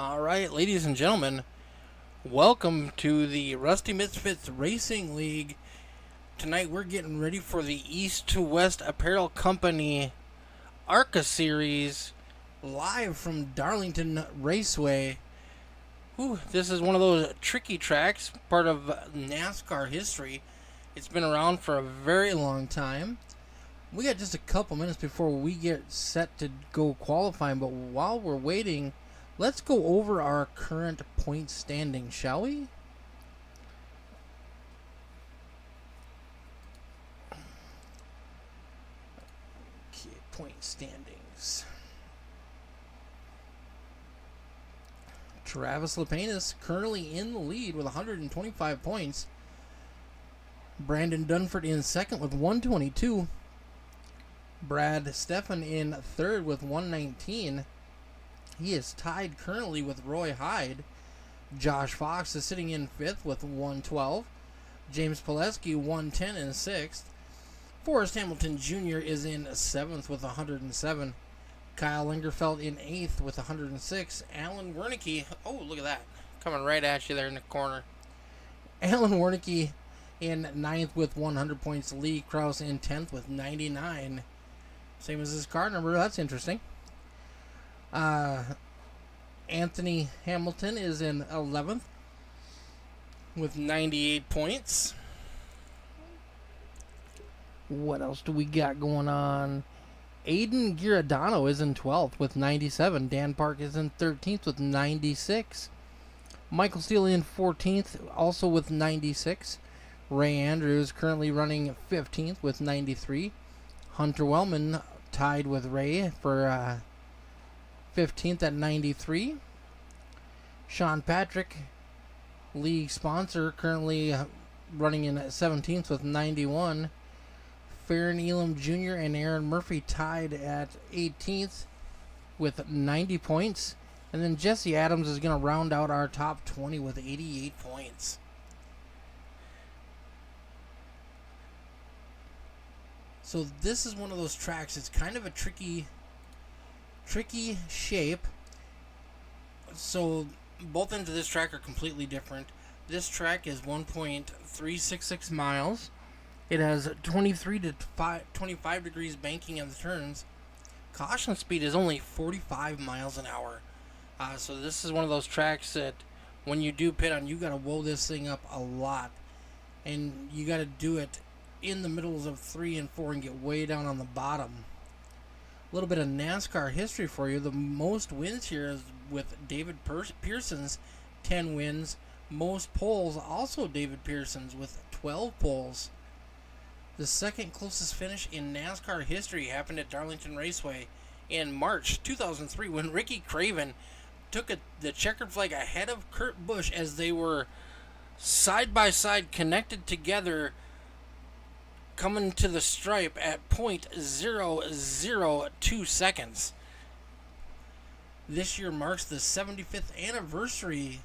Alright, ladies and gentlemen, welcome to the Rusty Misfits Racing League. Tonight we're getting ready for the East to West Apparel Company ARCA Series, live from Darlington Raceway. This is one of those tricky tracks, part of NASCAR history. It's been around for a very long time. We got just a couple minutes before we get set to go qualifying, but while we're waiting, let's go over our current point standing, shall we? Okay, point standings. Travis LaPayne is currently in the lead with 125 points. Brandon Dunford in second with 122. Brad Steffen in third with 119. He is tied currently with Roy Hyde. Josh Fox is sitting in fifth with 112. James Pileski 110 in sixth. Forrest Hamilton Jr. is in seventh with 107. Kyle Lingerfeld in eighth with 106. Alan Wernicke, oh look at that, coming right at you there in the corner. Alan Wernicke in ninth with 100 points. Lee Krause in 10th with 99. Same as his car number, that's interesting. Anthony Hamilton is in 11th with 98 points. What else do we got going on? Aiden Giordano is in 12th with 97. Dan Park is in 13th with 96. Michael Steele in 14th, also with 96. Ray Andrews currently running 15th with 93. Hunter Wellman tied with Ray for 15th at 93. Sean Patrick, league sponsor, currently running in 17th with 91. Farron Elam Jr. and Aaron Murphy tied at 18th with 90 points. And then Jesse Adams is going to round out our top 20 with 88 points. So this is one of those tracks. It's kind of a tricky shape. So both ends of this track are completely different. This track is 1.366 miles. It has 23 to 25 degrees banking on the turns. Caution speed is only 45 miles an hour. So this is one of those tracks that when you do pit on, you got to whoa this thing up a lot. And you got to do it in the middles of 3 and 4 and get way down on the bottom. A little bit of NASCAR history for you. The most wins here is with David Pearson's 10 wins. Most poles, also David Pearson's with 12 poles. The second closest finish in NASCAR history happened at Darlington Raceway in March 2003 when Ricky Craven took the checkered flag ahead of Kurt Busch as they were side by side connected together, coming to the stripe at 0.002 seconds. This year marks the 75th anniversary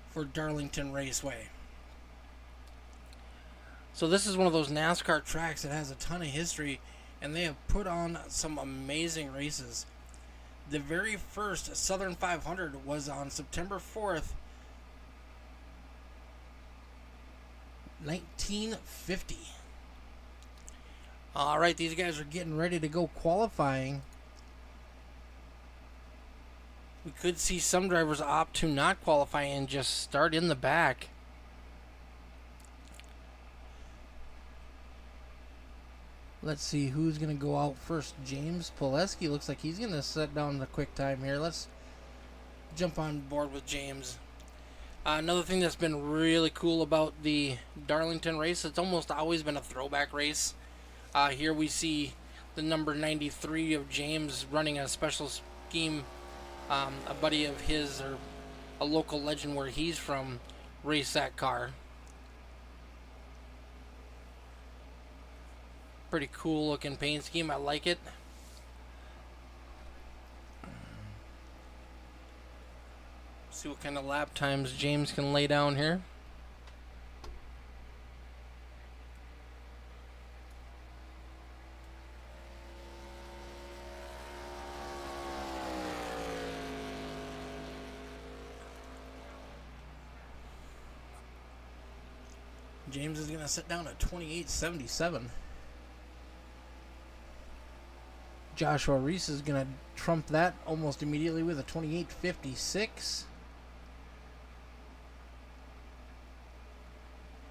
for Darlington Raceway. So this is one of those NASCAR tracks that has a ton of history, and they have put on some amazing races. The very first Southern 500 was on September 4th, 1950. Alright, these guys are getting ready to go qualifying. We could see some drivers opt to not qualify and just start in the back. Let's see who's going to go out first. James Pileski looks like he's going to set down the quick time here. Let's jump on board with James. Another thing that's been really cool about the Darlington race, it's almost always been a throwback race. Here we see the number 93 of James running a special scheme. A buddy of his, or a local legend where he's from, raced that car. Pretty cool looking paint scheme. I like it. See what kind of lap times James can lay down here. James is going to sit down at 28.77. Joshua Reese is going to trump that almost immediately with a 28.56.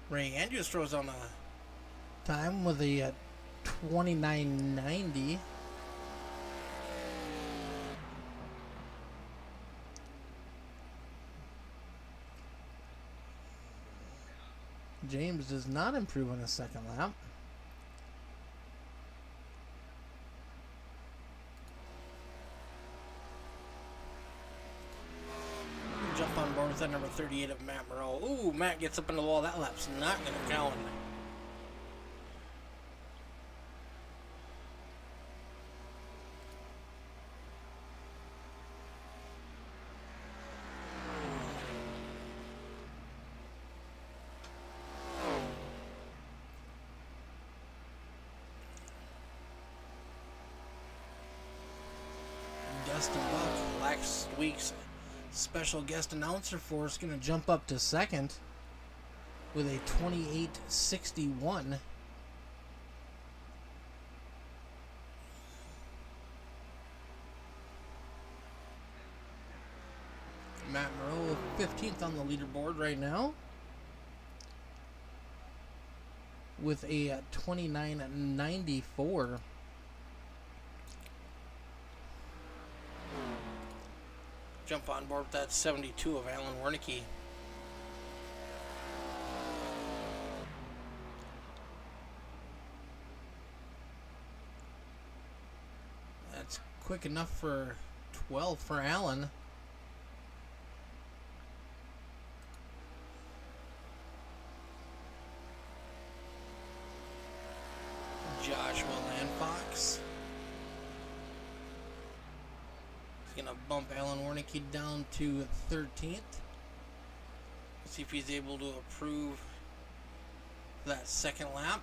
Ray Andrews throws on a time with a 29.90. James does not improve on his second lap. Jump on board with that number 38 of Matt Moreau. Ooh, Matt gets up in the wall. That lap's not going to count. Dustin Buck, last week's special guest announcer for us, going to jump up to second with a 28.61. Matt Moreau 15th on the leaderboard right now with a 29.94. Jump on board with that 72 of Alan Wernicke. That's quick enough for 12 for Alan. Joshua Landfox. He's going to bump Alan Wernicke down to 13th. See if he's able to approve that second lap.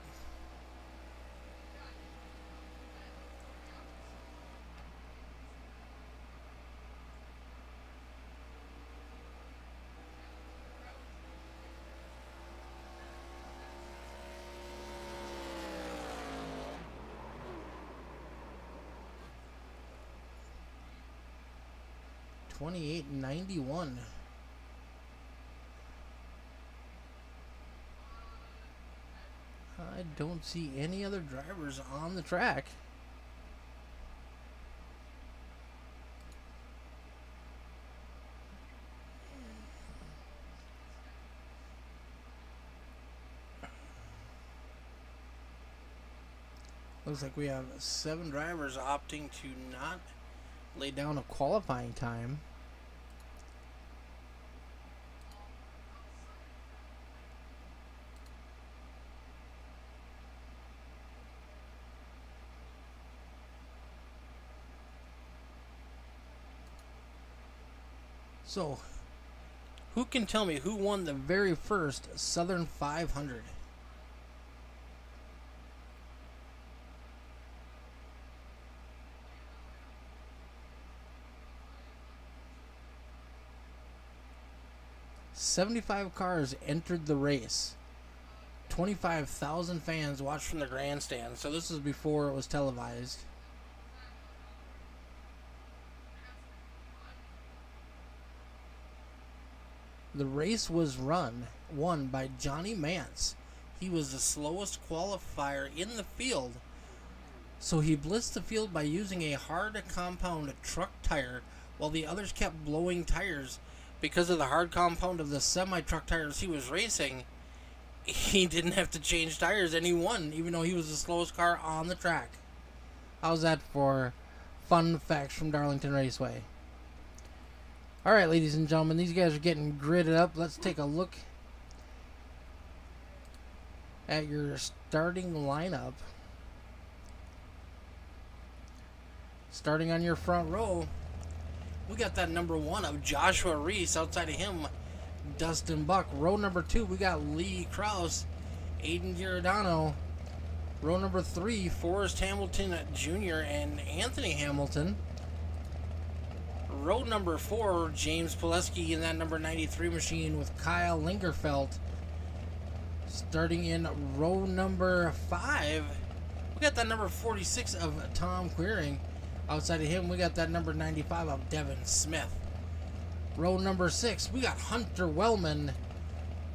$28.91. I don't see any other drivers on the track. Looks like we have 7 drivers opting to not lay down a qualifying time. So, who can tell me who won the very first Southern 500? "75 cars entered the race. 25,000 fans watched from the grandstand." So this is before it was televised. The race was won by Johnny Mance. He was the slowest qualifier in the field, so he blitzed the field by using a hard compound truck tire while the others kept blowing tires. Because of the hard compound of the semi-truck tires he was racing, he didn't have to change tires, and he won, even though he was the slowest car on the track. How's that for fun facts from Darlington Raceway? All right, ladies and gentlemen, these guys are getting gridded up. Let's take a look at your starting lineup. Starting on your front row, we got that number 1 of Joshua Reese. Outside of him, Dustin Buck. Row number 2, we got Lee Krause, Aiden Giordano. Row number 3, Forrest Hamilton Jr. and Anthony Hamilton. Row number 4, James Pileski in that number 93 machine with Kyle Lingerfeld. Starting in row number 5, we got that number 46 of Tom Queering. Outside of him, we got that number 95 of Devin Smith. Row number 6, we got Hunter Wellman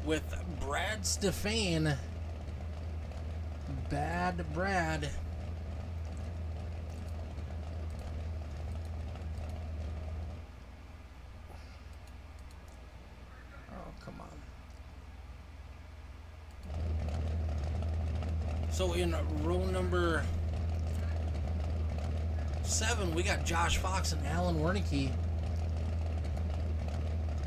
with Brad Stefane. Bad Brad. Oh, come on. So in row number 7, we got Josh Fox and Alan Wernicke.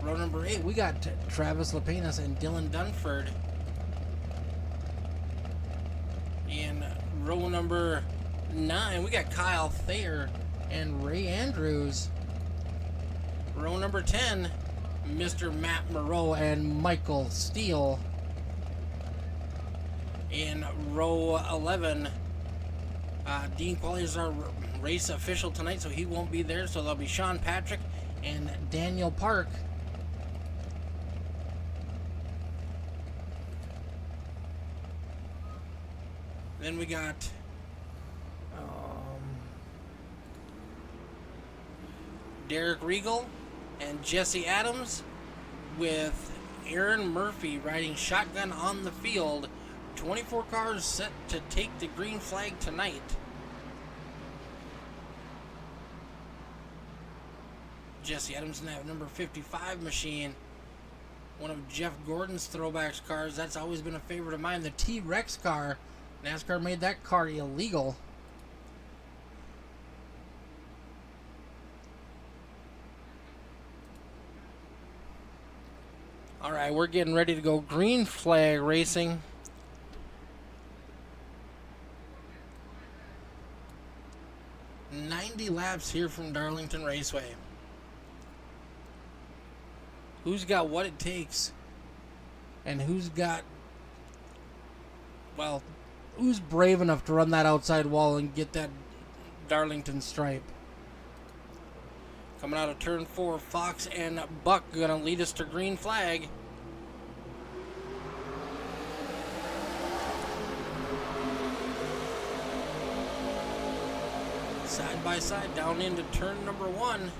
Row number 8, we got Travis Lapenas and Dylan Dunford. In row number 9, we got Kyle Thayer and Ray Andrews. Row number 10, Mr. Matt Moreau and Michael Steele. In row 11, Dean Qualley is our race official tonight, so he won't be there. So there'll be Sean Patrick and Daniel Park. Then we got Derek Regal and Jesse Adams with Aaron Murphy riding shotgun on the field. 24 cars set to take the green flag tonight. Jesse Adams in that number 55 machine. One of Jeff Gordon's throwbacks cars. That's always been a favorite of mine. The T-Rex car. NASCAR made that car illegal. Alright, we're getting ready to go green flag racing. $90 laps here from Darlington Raceway. Who's got what it takes? And who's got, well, who's brave enough to run that outside wall and get that Darlington stripe? Coming out of turn 4, Fox and Buck gonna lead us to green flag. Side by side down into turn number 1.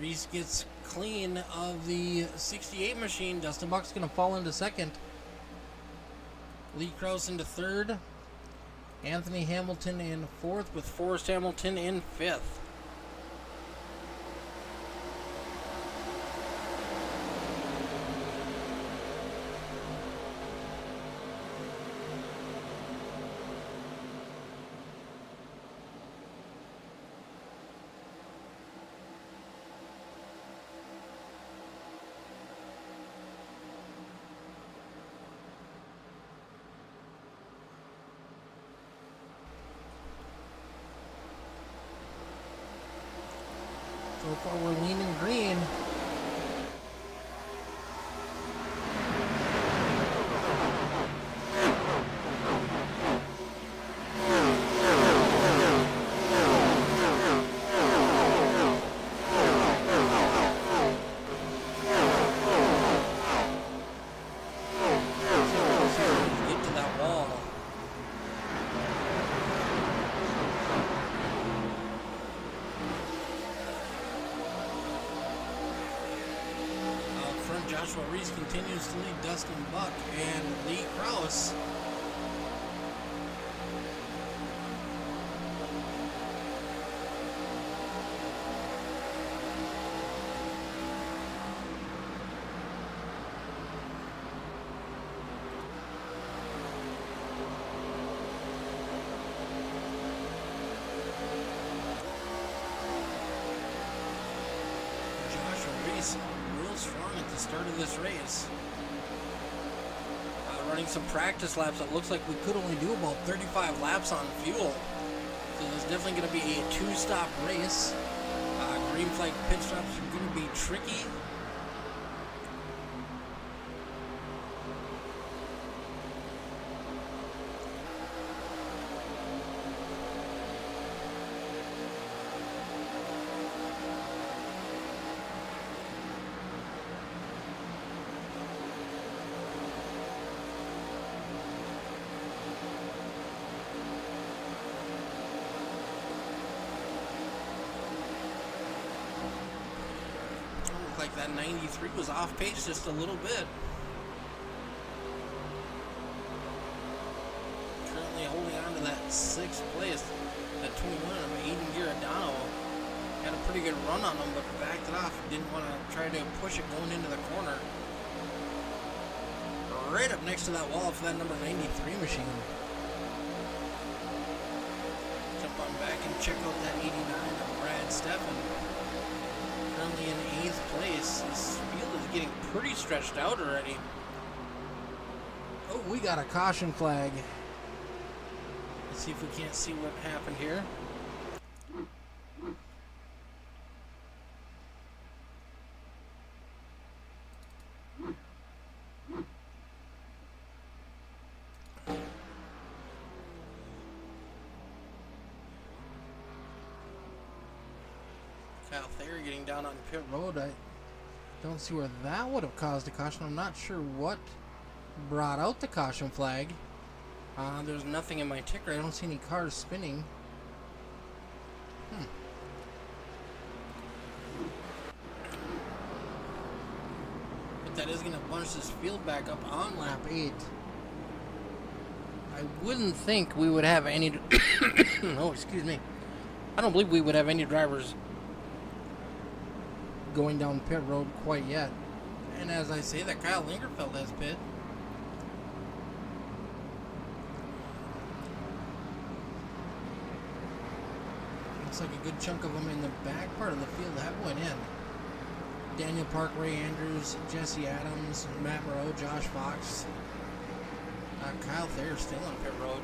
Reese gets clean of the 68 machine. Dustin Buck's going to fall into second. Lee Krause into third. Anthony Hamilton in fourth, with Forrest Hamilton in fifth. So far, we're leaning green. Get to that wall. Joshua Reese continues to lead Dustin Buck and Lee Krause. Joshua Reese real strong at the start of this race. Running some practice laps. It looks like we could only do about 35 laps on fuel. So there's definitely going to be a two-stop race. Green flag pit stops are going to be tricky. like that 93 was off pace just a little bit. Currently holding on to that 6th place. That 21 of Aiden Giordano had a pretty good run on him, but backed it off. Didn't want to try to push it going into the corner. Right up next to that wall for that number 93 machine. Jump on back and check out that 89 of Brad Steffen. Currently in 8th place. This field is getting pretty stretched out already. Oh, we got a caution flag. Let's see if we can't see what happened here. Kyle Thayer getting down on pit road. I don't see where that would have caused a caution. I'm not sure what brought out the caution flag. There's nothing in my ticker. I don't see any cars spinning. But that is going to bunch this field back up on lap 8. I wouldn't think we would have any... oh, excuse me. I don't believe we would have any drivers going down pit road quite yet. And as I say that, Kyle Lingerfeld has pit. Looks like a good chunk of them in the back part of the field that went in. Daniel Park, Ray Andrews, Jesse Adams, Matt Moreau, Josh Fox. Kyle Thayer still on pit road.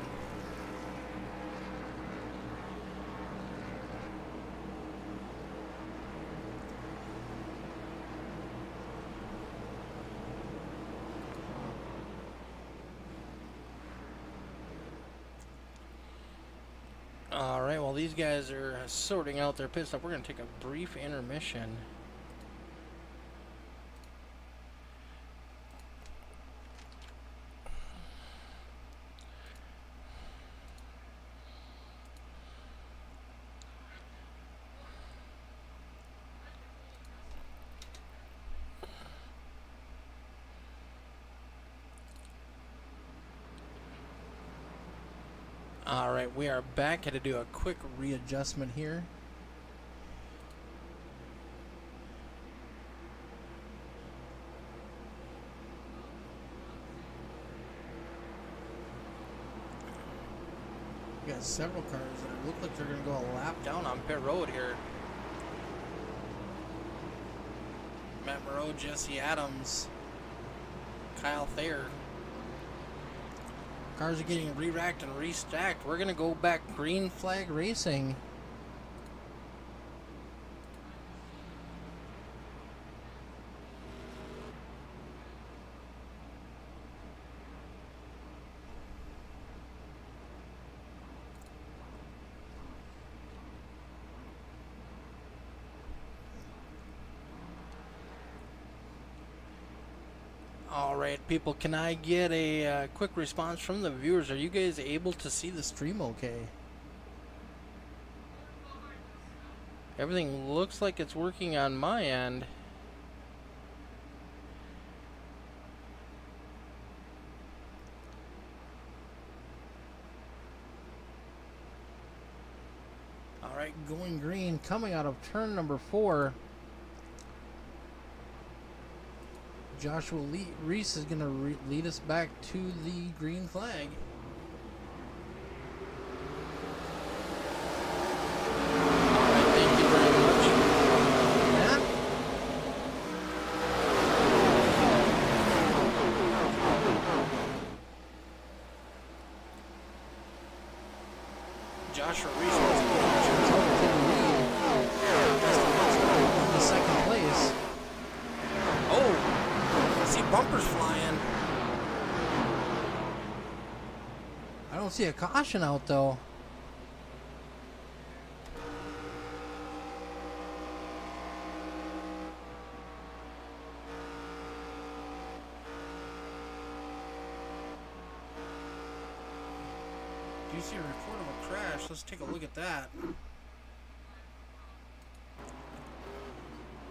Alright, while these guys are sorting out their pit stop, we're going to take a brief intermission. Alright, we are back. Had to do a quick readjustment here. We got several cars that look like they're going to go a lap down on pit road here. Matt Moreau, Jesse Adams, Kyle Thayer. Cars are getting re-racked and restacked. We're going to go back green flag racing. Alright, people, can I get a quick response from the viewers? Are you guys able to see the stream okay? Everything looks like it's working on my end. Alright, going green, coming out of turn number 4. Joshua Reese is going to lead us back to the green flag. All right, thank you very much, Matt. Joshua Reese once again jumps in the lead. In the second place. Oh! See bumpers flying. I don't see a caution out though. Do you see a report of a crash? Let's take a look at that.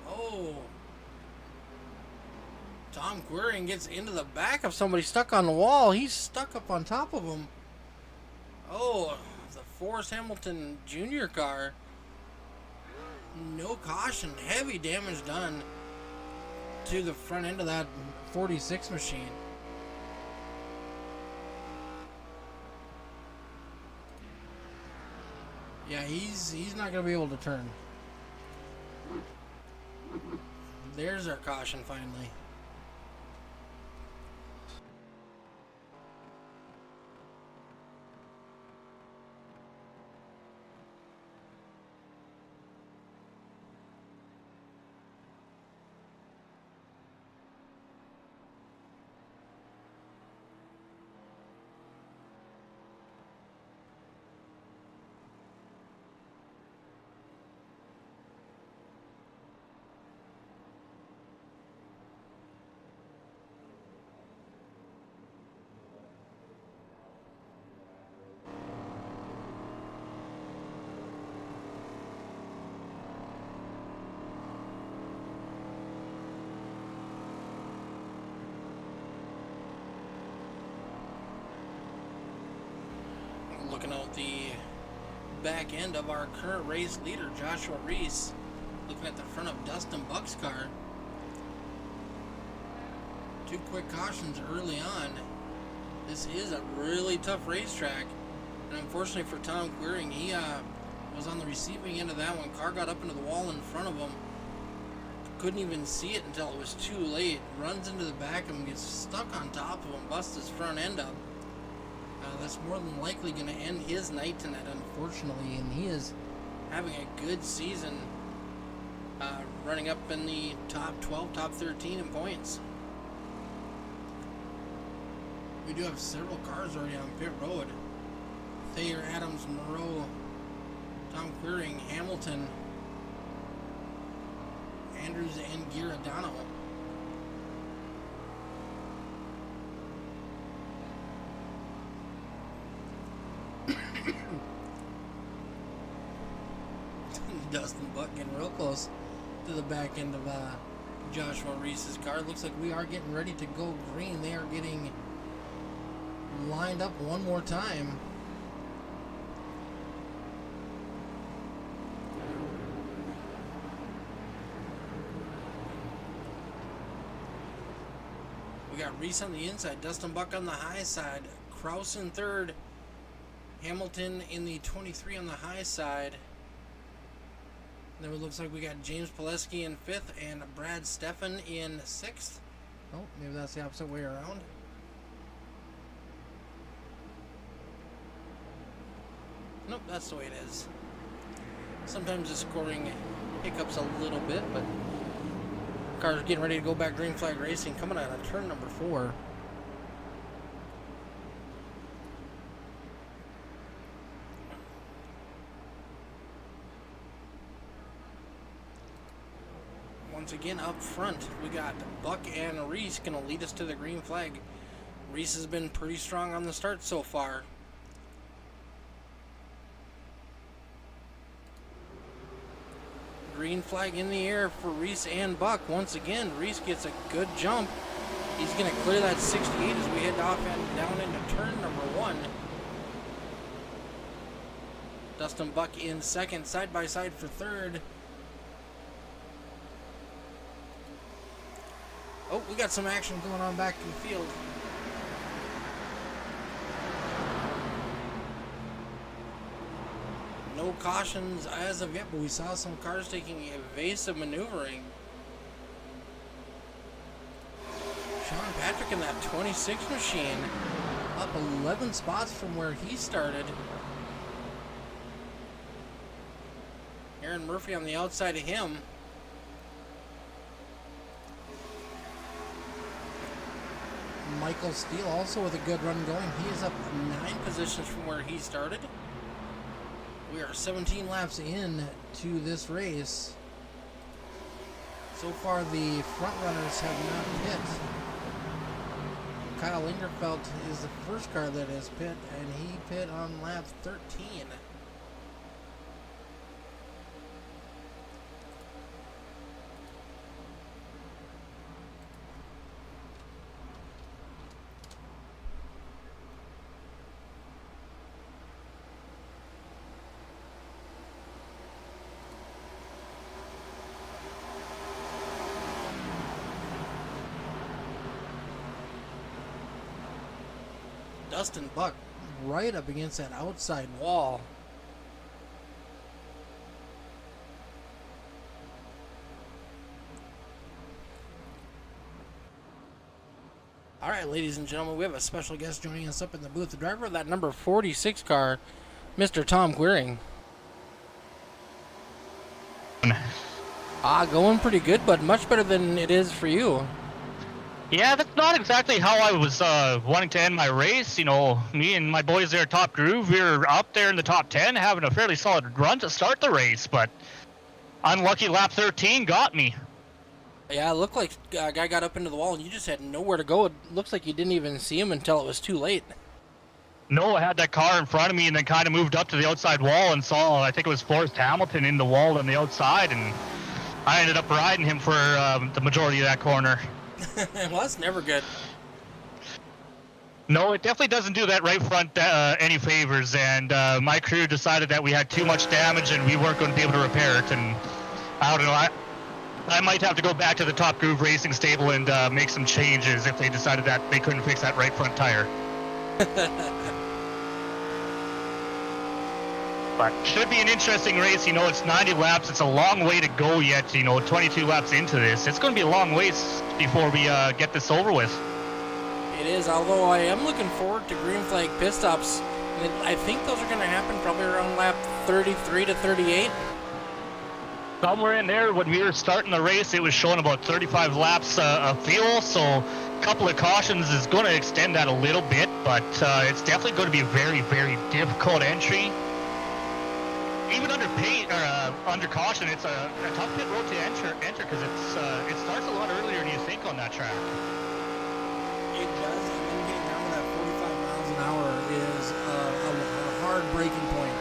Oh. Tom Queering gets into the back of somebody stuck on the wall. He's stuck up on top of him. Oh, the Forrest Hamilton Jr. car. No caution. Heavy damage done to the front end of that 46 machine. Yeah, he's not going to be able to turn. There's our caution finally. Looking out the back end of our current race leader, Joshua Reese. Looking at the front of Dustin Buck's car. 2 quick cautions early on. This is a really tough racetrack. And unfortunately for Tom Queering, he was on the receiving end of that one. Car got up into the wall in front of him. Couldn't even see it until it was too late. Runs into the back of him, gets stuck on top of him, busts his front end up. That's more than likely going to end his night tonight, unfortunately, and he is having a good season, running up in the top 12, top 13 in points. We do have several cars already on pit road. Thayer, Adams, Moreau, Tom Queering, Hamilton, Andrews, and Giordano. Dustin Buck getting real close to the back end of Joshua Reese's car. Looks like we are getting ready to go green. They are getting lined up one more time. We got Reese on the inside, Dustin Buck on the high side, Kraus in third, Hamilton in the 23 on the high side. Then it looks like we got James Pileski in 5th and Brad Steffen in 6th. Oh, maybe that's the opposite way around. Nope, that's the way it is. Sometimes the scoring hiccups a little bit, but car's getting ready to go back green flag racing, coming out of turn number 4. Once again, up front, we got Buck and Reese going to lead us to the green flag. Reese has been pretty strong on the start so far. Green flag in the air for Reese and Buck. Once again, Reese gets a good jump. He's going to clear that 68 as we head off and down into turn number 1. Dustin Buck in 2nd, side by side for 3rd. Oh, we got some action going on back in the field. No cautions as of yet, but we saw some cars taking evasive maneuvering. Sean Patrick in that 26 machine, up 11 spots from where he started. Aaron Murphy on the outside of him. Michael Steele also with a good run going. He is up 9 positions from where he started. We are 17 laps in to this race. So far, the front runners have not pit. Kyle Ingerfeld is the first car that has pit, and he pit on lap 13. Dustin Buck right up against that outside wall. All right, ladies and gentlemen, we have a special guest joining us up in the booth. The driver of that number 46 car, Mr. Tom Queering. Going pretty good, but much better than it is for you. Yeah, that's not exactly how I was wanting to end my race. You know, me and my boys there at Top Groove, we were up there in the top 10 having a fairly solid run to start the race, but unlucky lap 13 got me. Yeah, it looked like a guy got up into the wall and you just had nowhere to go. It looks like you didn't even see him until it was too late. No, I had that car in front of me and then kind of moved up to the outside wall and saw, I think it was Forrest Hamilton in the wall on the outside, and I ended up riding him for the majority of that corner. Well, that's never good. No, it definitely doesn't do that right front any favors, and my crew decided that we had too much damage and we weren't going to be able to repair it, and I don't know, I might have to go back to the Top Groove Racing stable and make some changes if they decided that they couldn't fix that right front tire. But should be an interesting race. You know, it's 90 laps. It's a long way to go yet. You know, 22 laps into this. It's going to be a long ways before we get this over with. It is, although I am looking forward to green flag pit stops. And I think those are going to happen probably around lap 33 to 38. Somewhere in there, when we were starting the race, it was showing about 35 laps of fuel. So a couple of cautions is going to extend that a little bit. But it's definitely going to be a very, very difficult entry. Even under caution, it's a tough pit road to enter because it starts a lot earlier than you think on that track. It does, and then getting down to that 45 miles an hour is a hard breaking point.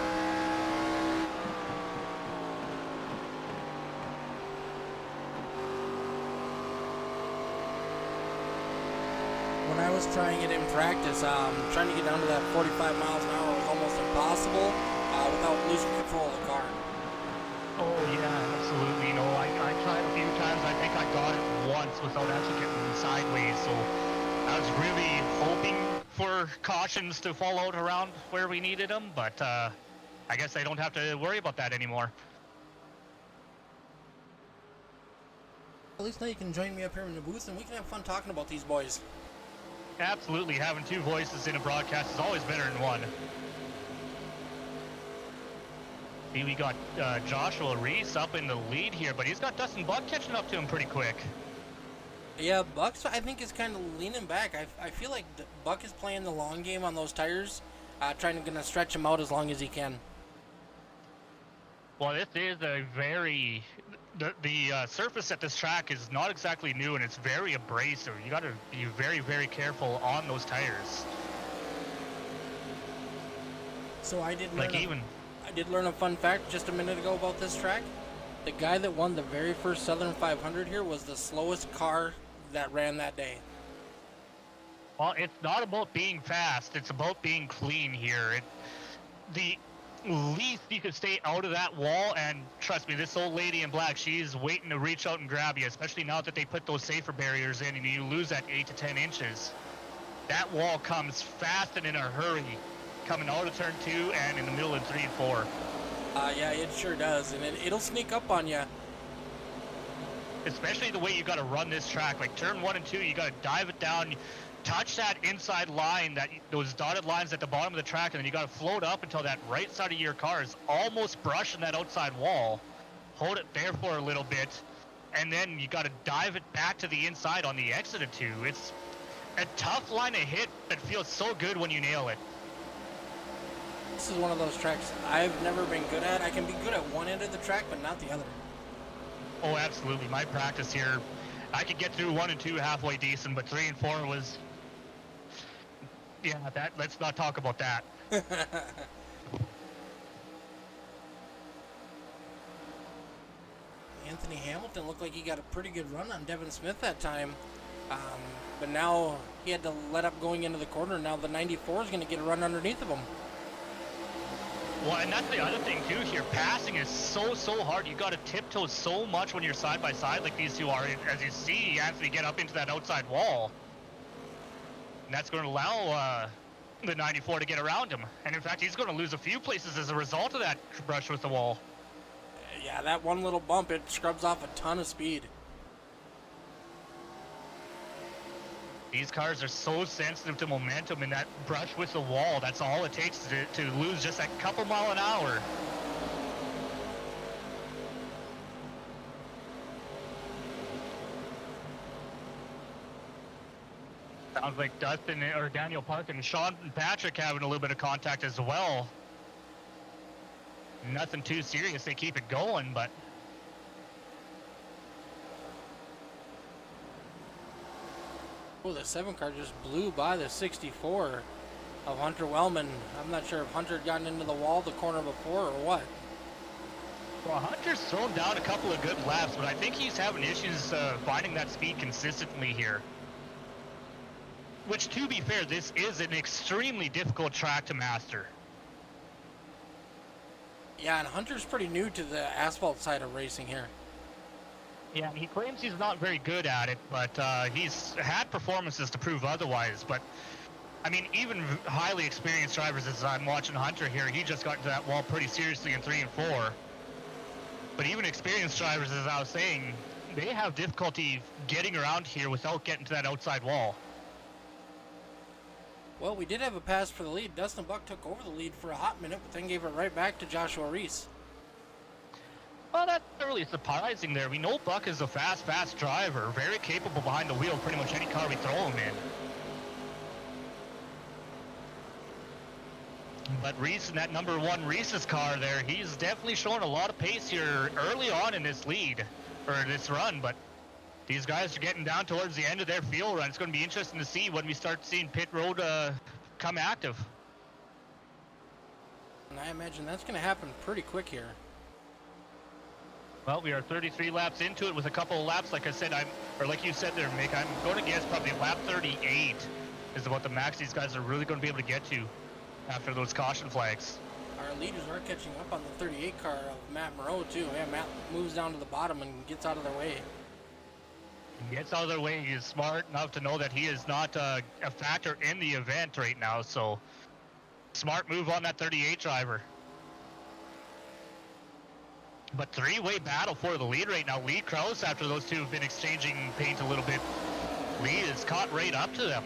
When I was trying it in practice, trying to get down to that 45 miles an hour was almost impossible. Without losing control of the car. Oh yeah, absolutely. You know, I tried a few times. I think I got it once without actually getting sideways. So I was really hoping for cautions to fall out around where we needed them, but I guess I don't have to worry about that anymore. At least now you can join me up here in the booth and we can have fun talking about these boys. Absolutely. Having two voices in a broadcast is always better than one. We got Joshua Reese up in the lead here, but he's got Dustin Buck catching up to him pretty quick. Yeah, Buck's, I think, is kind of leaning back. I feel like Buck is playing the long game on those tires, trying to stretch him out as long as he can. Well, this is a very... The surface at this track is not exactly new, and it's very abrasive. You got to be very, very careful on those tires. So I did learn a fun fact just a minute ago about this track. The guy that won the very first Southern 500 here was the slowest car that ran that day. Well, it's not about being fast. It's about being clean here. The least you could stay out of that wall, and trust me, this old lady in black, she's waiting to reach out and grab you, especially now that they put those safer barriers in and you lose that 8 to 10 inches. That wall comes fast and in a hurry, coming out of turn 2 and in the middle of 3 and 4. Yeah, it sure does, and it'll sneak up on you. Especially the way you got to run this track. Like turn 1 and 2, you got to dive it down, touch that inside line, those dotted lines at the bottom of the track, and then you got to float up until that right side of your car is almost brushing that outside wall. Hold it there for a little bit, and then you got to dive it back to the inside on the exit of 2. It's a tough line to hit, but feels so good when you nail it. This is one of those tracks I've never been good at. I can be good at one end of the track, but not the other. Oh, absolutely. My practice here, I could get through 1 and 2 halfway decent, but 3 and 4 was... Yeah, let's not talk about that. Anthony Hamilton looked like he got a pretty good run on Devin Smith that time. But now he had to let up going into the corner. Now the 94 is going to get a run underneath of him. Well, and that's the other thing too here. Passing is so hard. You got to tiptoe so much when you're side by side like these two are. As you see, Anthony get up into that outside wall, and that's going to allow the 94 to get around him. And in fact, he's going to lose a few places as a result of that brush with the wall. Yeah, that one little bump, it scrubs off a ton of speed. These cars are so sensitive to momentum, and that brush with the wall, that's all it takes to lose just that couple mile an hour. Sounds like Dustin or Daniel Park and Sean and Patrick having a little bit of contact as well. Nothing too serious, they keep it going, but oh, the 7 car just blew by the 64 of Hunter Wellman. I'm not sure if Hunter had gotten into the wall the corner before or what. well, Hunter's thrown down a couple of good laps, but I think he's having issues finding that speed consistently here. Which, to be fair, this is an extremely difficult track to master. Yeah, and Hunter's pretty new to the asphalt side of racing here. Yeah, and he claims he's not very good at it, but he's had performances to prove otherwise. But, I mean, even highly experienced drivers, as I'm watching Hunter here, he just got into that wall pretty seriously in 3 and 4. But even experienced drivers, as I was saying, they have difficulty getting around here without getting to that outside wall. Well, we did have a pass for the lead. Dustin Buck took over the lead for a hot minute, but then gave it right back to Joshua Reese. Well, that's not really surprising there. We know Buck is a fast driver, very capable behind the wheel of pretty much any car we throw him in. But Reese in that number 1 Reese's car there, he's definitely showing a lot of pace here early on in this lead, or this run, but these guys are getting down towards the end of their fuel run. It's going to be interesting to see when we start seeing pit road come active. And I imagine that's going to happen pretty quick here. Well, we are 33 laps into it with a couple of laps, like I said, like you said there, Mick, I'm going to guess probably lap 38 is about the max these guys are really going to be able to get to after those caution flags. Our leaders are catching up on the 38 car of Matt Moreau, too. Yeah, Matt moves down to the bottom and gets out of their way. He gets out of their way. He is smart enough to know that he is not a factor in the event right now, so smart move on that 38 driver. But 3-way battle for the lead right now. Lee Krause, after those two have been exchanging paint a little bit, Lee is caught right up to them.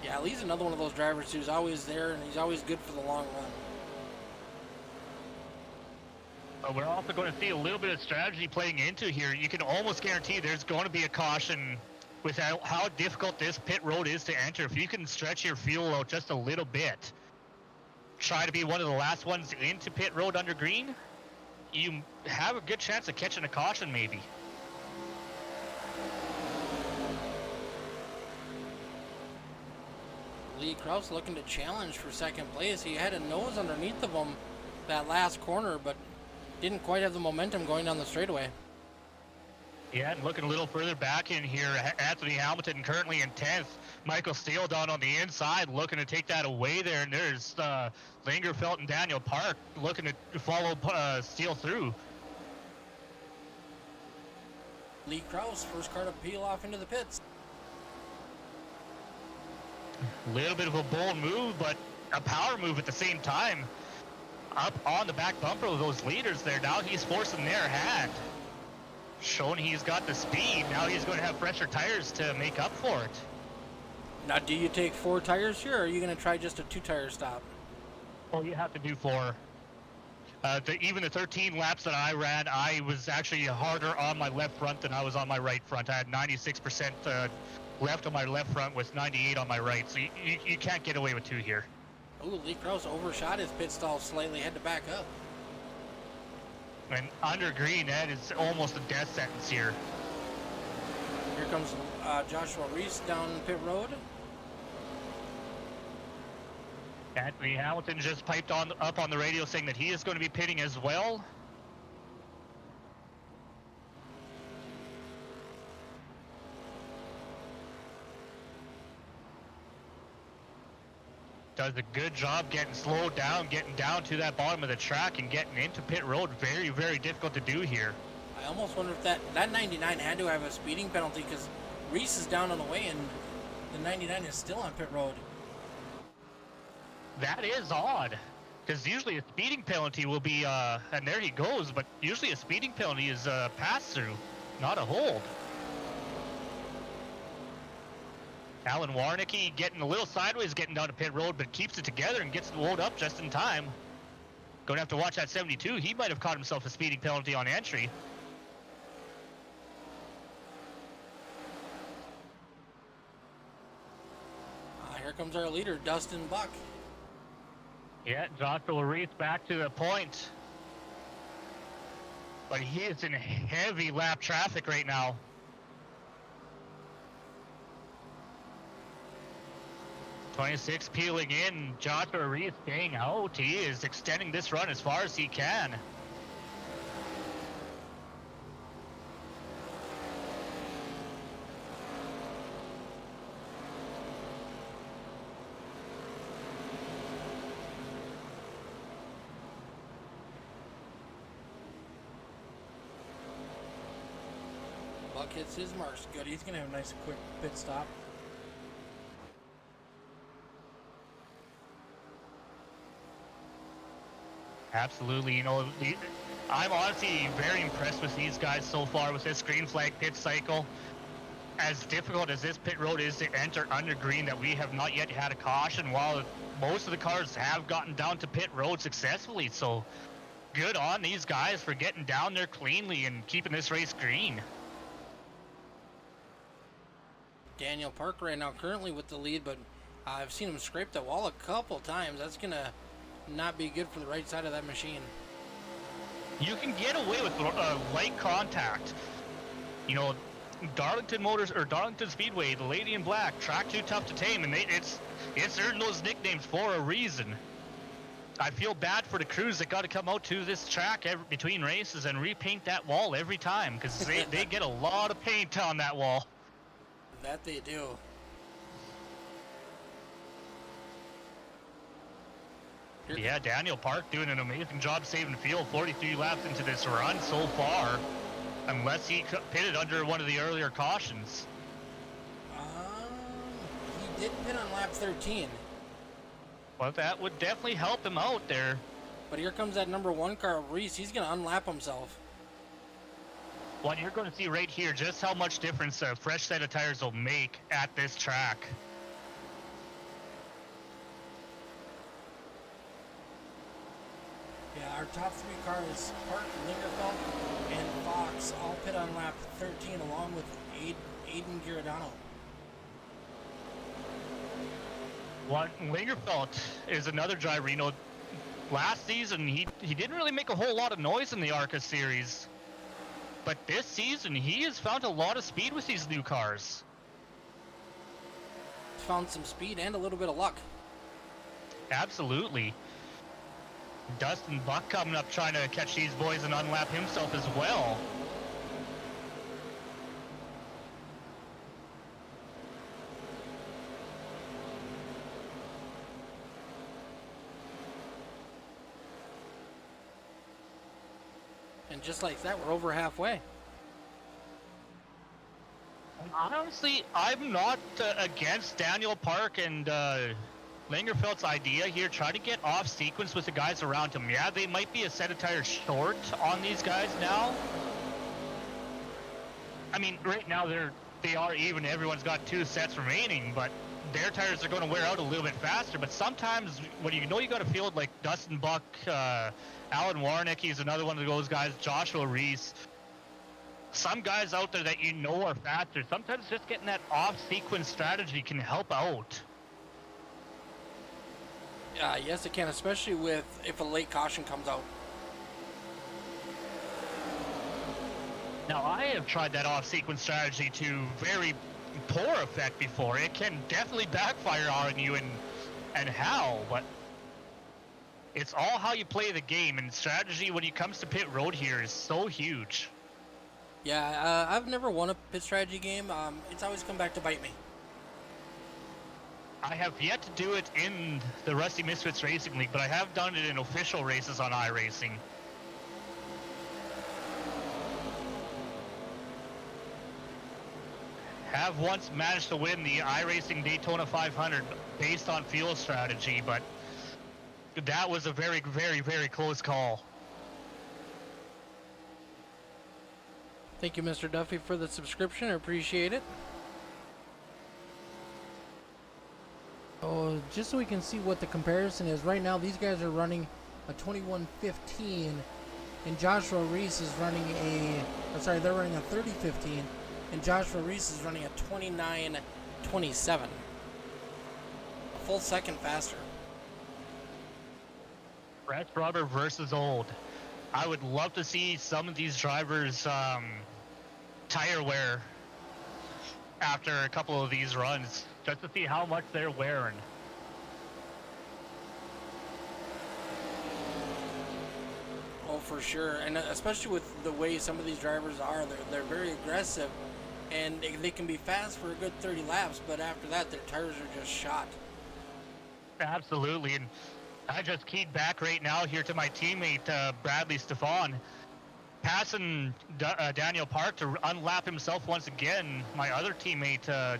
Yeah, Lee's another one of those drivers who's always there, and he's always good for the long run. But we're also going to see a little bit of strategy playing into here. You can almost guarantee there's going to be a caution with how difficult this pit road is to enter. If you can stretch your fuel out just a little bit, try to be one of the last ones into pit road under green, you have a good chance of catching a caution maybe. Lee Krause looking to challenge for second place. He had a nose underneath of him that last corner, but didn't quite have the momentum going down the straightaway. Yeah, and looking a little further back in here, Anthony Hamilton currently in 10th. Michael Steele down on the inside looking to take that away there, and there's Lingerfeld and Daniel Park looking to follow Steele through. Lee Krause, first car to peel off into the pits. A little bit of a bold move, but a power move at the same time. Up on the back bumper of those leaders there. Now he's forcing their hand. Showing he's got the speed. Now he's going to have fresher tires to make up for it. Now, do you take 4 tires here, or are you going to try just a 2-tire stop? Well, you have to do 4. Even the 13 laps that I ran, I was actually harder on my left front than I was on my right front. I had 96% left on my left front with 98 on my right, so you can't get away with 2 here. Ooh, Lee Krause overshot his pit stall slightly, had to back up. And under green, that is almost a death sentence here. Here comes Joshua Reese down pit road. Anthony Hamilton just piped up on the radio saying that he is going to be pitting as well. Does a good job getting slowed down, getting down to that bottom of the track and getting into pit road. Very, very difficult to do here. I almost wonder if that 99 had to have a speeding penalty, because Reese is down on the way and the 99 is still on pit road. That is odd, because usually a speeding penalty will be, and there he goes, but usually a speeding penalty is a pass-through, not a hold. Alan Warnicki getting a little sideways, getting down to pit road, but keeps it together and gets the load up just in time. Going to have to watch that 72. He might have caught himself a speeding penalty on entry. Here comes our leader, Dustin Buck. Yeah, Joshua Reese back to the point. But he is in heavy lap traffic right now. '26 peeling in, Joshua Reese staying out. He is extending this run as far as he can. Buck hits his marks good. He's going to have a nice quick pit stop. Absolutely, you know, I'm honestly very impressed with these guys so far with this green flag pit cycle. As difficult as this pit road is to enter under green, that we have not yet had a caution, while most of the cars have gotten down to pit road successfully. So good on these guys for getting down there cleanly and keeping this race green. Daniel Park right now currently with the lead, but I've seen him scrape the wall a couple times. That's going to not be good for the right side of that machine. You can get away with light contact. You know, Darlington Motors, or Darlington Speedway, the Lady in Black, track too tough to tame, and it's earned those nicknames for a reason. I feel bad for the crews that got to come out to this track between races and repaint that wall every time, because they get a lot of paint on that wall. That they do. Yeah, Daniel Park doing an amazing job saving fuel. 43 laps into this run so far, unless he pitted under one of the earlier cautions. He did pit on lap 13. Well, that would definitely help him out there. But here comes that number 1 car, Reese. He's going to unlap himself. Well, you're going to see right here just how much difference a fresh set of tires will make at this track. Yeah, our top 3 cars, Park, Lingerfeld, and Fox, all pit on lap 13 along with Aiden Giordano. Well, Lingerfeld is another driver. You know, last season he didn't really make a whole lot of noise in the ARCA series. But this season, he has found a lot of speed with these new cars. Found some speed and a little bit of luck. Absolutely. Dustin Buck coming up trying to catch these boys and unlap himself as well. And just like that, we're over halfway. Honestly, I'm not against Daniel Park and Lingerfeld's idea here. Try to get off sequence with the guys around him. Yeah, they might be a set of tires short on these guys now. I mean, right now they are even. Everyone's got 2 sets remaining, but their tires are going to wear out a little bit faster. But sometimes when you know you got a field like Dustin Buck, Alan Warnicki is another one of those guys, Joshua Reese, some guys out there that you know are faster, sometimes just getting that off-sequence strategy can help out. Yes, it can, especially if a late caution comes out. Now, I have tried that off-sequence strategy to very poor effect before. It can definitely backfire on you, and how, but it's all how you play the game, and strategy when it comes to pit road here is so huge. Yeah, I've never won a pit strategy game. It's always come back to bite me. I have yet to do it in the Rusty Misfits Racing League, but I have done it in official races on iRacing. Have once managed to win the iRacing Daytona 500 based on fuel strategy, but That was a very, very, very close call. Thank you, Mr. Duffy, for the subscription. I appreciate it. Oh, just so we can see what the comparison is. Right now, these guys are running a 21:15, and Joshua Reese is running they're running a 30:15, and Joshua Reese is running a 29:27. A full second faster. Fresh rubber versus old. I would love to see some of these drivers tire wear after a couple of these runs, just to see how much they're wearing. Oh, for sure, and especially with the way some of these drivers are, they're very aggressive, and they can be fast for a good 30 laps, but after that, their tires are just shot. Absolutely, and I just keyed back right now here to my teammate Bradley Stefan, passing Daniel Park to unlap himself once again. My other teammate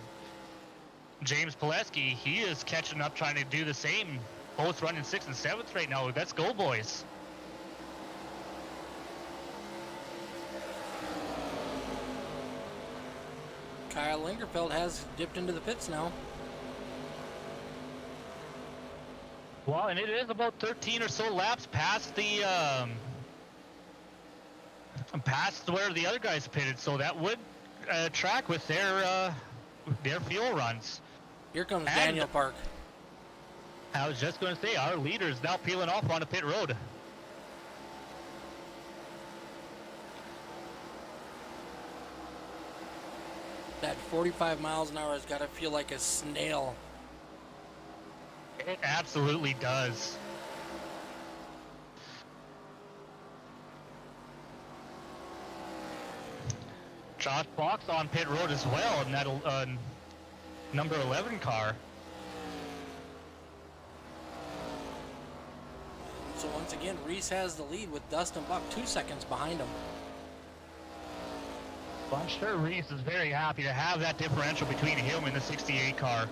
James Pileski, he is catching up, trying to do the same. Both running 6th and 7th right now. Let's go, boys. Kyle Lingerfeld has dipped into the pits now. Well, and it is about 13 or so laps past the past where the other guys pitted, so that would track with their fuel runs. Here comes Daniel Park. I was just going to say, our leader is now peeling off on a pit road. That 45 miles an hour has got to feel like a snail. It absolutely does. Josh Fox on pit road as well in that number 11 car. So once again, Reese has the lead with Dustin Buck 2 seconds behind him. Well, I'm sure Reese is very happy to have that differential between him and the 68 car.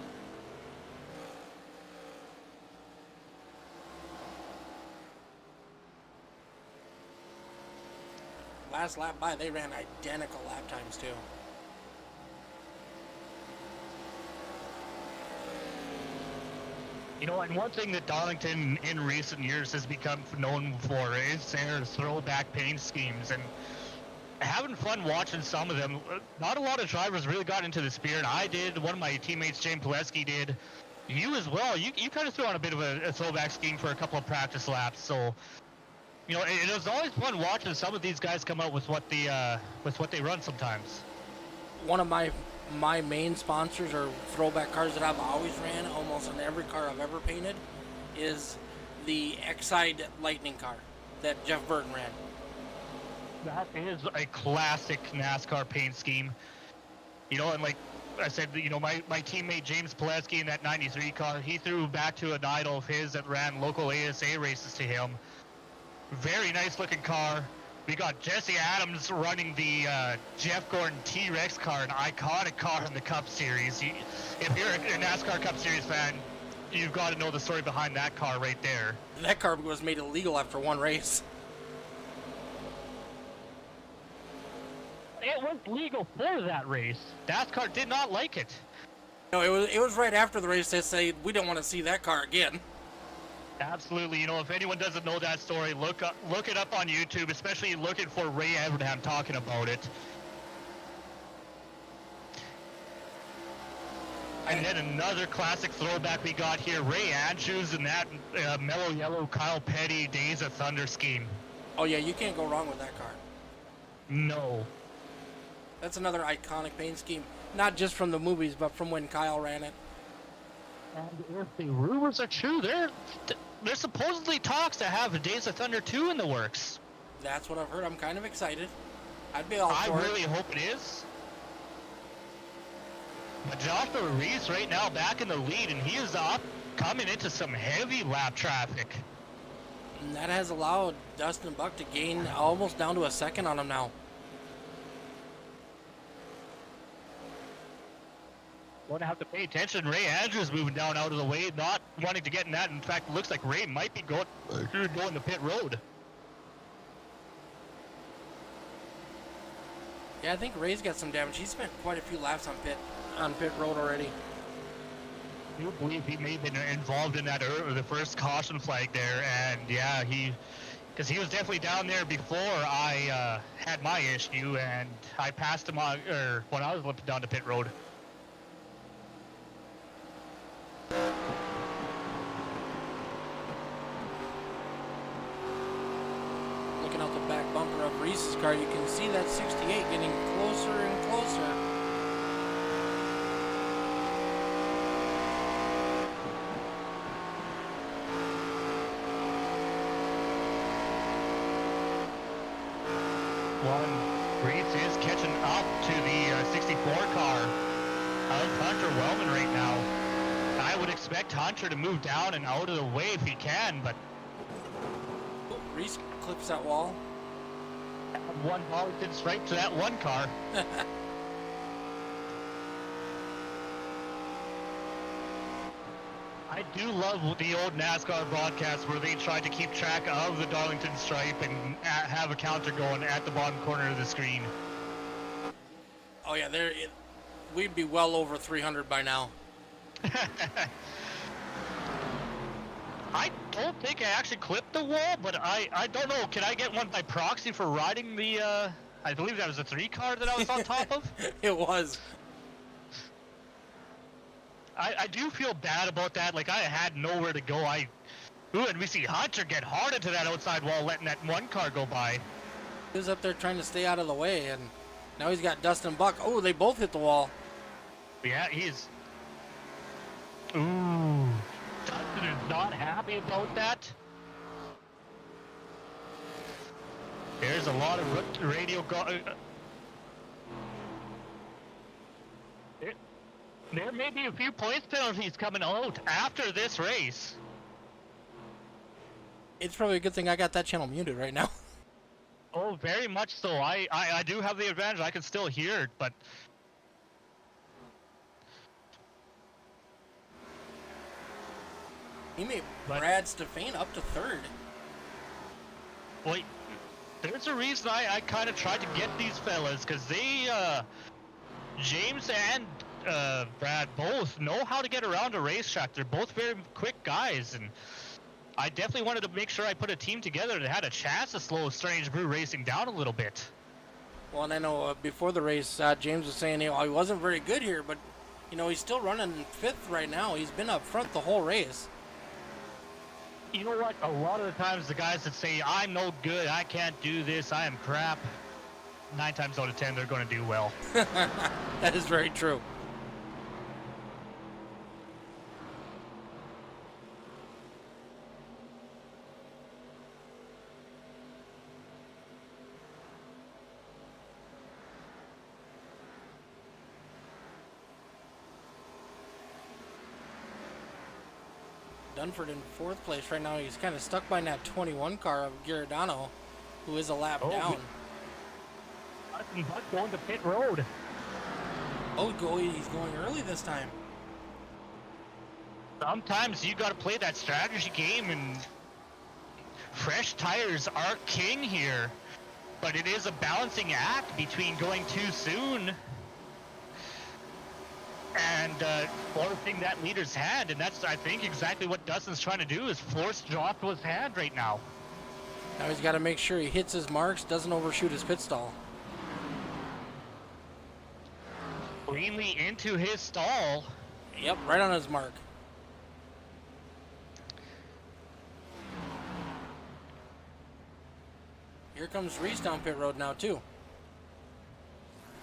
Last lap by, they ran identical lap times too. You know, and one thing that Darlington in recent years has become known for is their throwback paint schemes, and having fun watching some of them. Not a lot of drivers really got into the spirit. I did. One of my teammates, James Pileski, did. You as well. You kind of threw on a bit of a throwback scheme for a couple of practice laps. So, you know, it was always fun watching some of these guys come out with what they run sometimes. One of my main sponsors or throwback cars that I've always ran almost in every car I've ever painted is the Exide Lightning car that Jeff Burton ran. That is a classic NASCAR paint scheme. You know, and like I said, you know, my teammate James Pileski in that 93 car, he threw back to an idol of his that ran local ASA races to him. Very nice looking car. We got Jesse Adams running the Jeff Gordon T-Rex car, an iconic car in the Cup Series. If you're a NASCAR Cup Series fan, you've got to know the story behind that car right there. That car was made illegal after one race. It was legal for that race. NASCAR did not like it. No, it was right after the race they say we don't want to see that car again. Absolutely. You know, if anyone doesn't know that story, look it up on YouTube, especially looking for Ray Evernham talking about it. And then another classic throwback we got here, Ray Andrews in that mellow yellow Kyle Petty Days of Thunder scheme. Oh yeah, you can't go wrong with that car. No. That's another iconic paint scheme, not just from the movies, but from when Kyle ran it. And if the rumors are true, there's supposedly talks to have a Days of Thunder 2 in the works. That's what I've heard. I'm kind of excited. I'd be all for it. I really hope it is. But Joshua Reese right now back in the lead, and he is up coming into some heavy lap traffic. And that has allowed Dustin Buck to gain almost down to a second on him now. Going to have to pay attention. Ray Andrews moving down out of the way, not wanting to get in that. In fact, it looks like Ray might be going the pit road. Yeah, I think Ray's got some damage. He spent quite a few laps on pit road already. I do believe he may have been involved in that the first caution flag there, and yeah, because he was definitely down there before I had my issue, and I passed him on, or when I was limping down to pit road. Looking out the back bumper of Reese's car, you can see that 68 getting closer and closer. Reese is catching up to the 64 car of Hunter Wellman right now. I would expect Hunter to move down and out of the way if he can, but Reese clips that wall. one ball hits right to that one car. I do love the old NASCAR broadcasts where they try to keep track of the Darlington stripe and have a counter going at the bottom corner of the screen. Oh yeah, we'd be well over 300 by now. I don't think I actually clipped the wall, but I don't know. Can I get one by proxy for riding the, I believe that was a 3 car that I was on top of? It was. I do feel bad about that. Like, I had nowhere to go. And we see Hunter get hard into that outside wall, letting that one car go by. He was up there trying to stay out of the way, and now he's got Dustin Buck. Oh, they both hit the wall. Yeah, he's... Ooh. Dustin is not happy about that. There's a lot of radio... There may be a few points penalties coming out after this race. It's probably a good thing I got that channel muted right now. Oh, very much so. I do have the advantage. I can still hear it, but... He made Brad Stefan up to 3rd. Wait, there's a reason I kind of tried to get these fellas, because they, James and Brad both know how to get around a racetrack. They're both very quick guys, and I definitely wanted to make sure I put a team together that had a chance to slow Strange Brew Racing down a little bit. Well, and I know before the race, James was saying he wasn't very good here, but, you know, he's still running 5th right now. He's been up front the whole race. You know what? A lot of the times the guys that say, I'm no good, I can't do this, I am crap, 9 times out of 10 they're going to do well. That is very true. Dunford in 4th place right now. He's kind of stuck by that 21 car of Giordano, who is a lap down. Buck going to pit road. Oh, he's going early this time. Sometimes you got to play that strategy game, and fresh tires are king here. But it is a balancing act between going too soon and forcing that leader's hand, and that's, I think, exactly what Dustin's trying to do, is force drop to his hand right now. Now he's got to make sure he hits his marks, doesn't overshoot his pit stall. Cleanly into his stall. Yep, right on his mark. Here comes Reese down pit road now, too.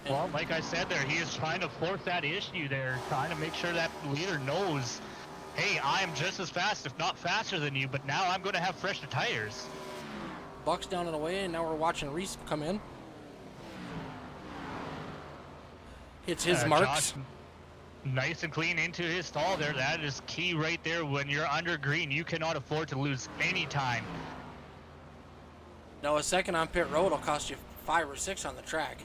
Well, like I said there, he is trying to force that issue there, trying to make sure that leader knows, hey, I am just as fast, if not faster than you, but now I'm going to have fresher tires. Buck's down and away, and now we're watching Reese come in. Hits his marks. Josh, nice and clean into his stall there. That is key right there. When you're under green, you cannot afford to lose any time. No, a second on pit road will cost you 5 or 6 on the track.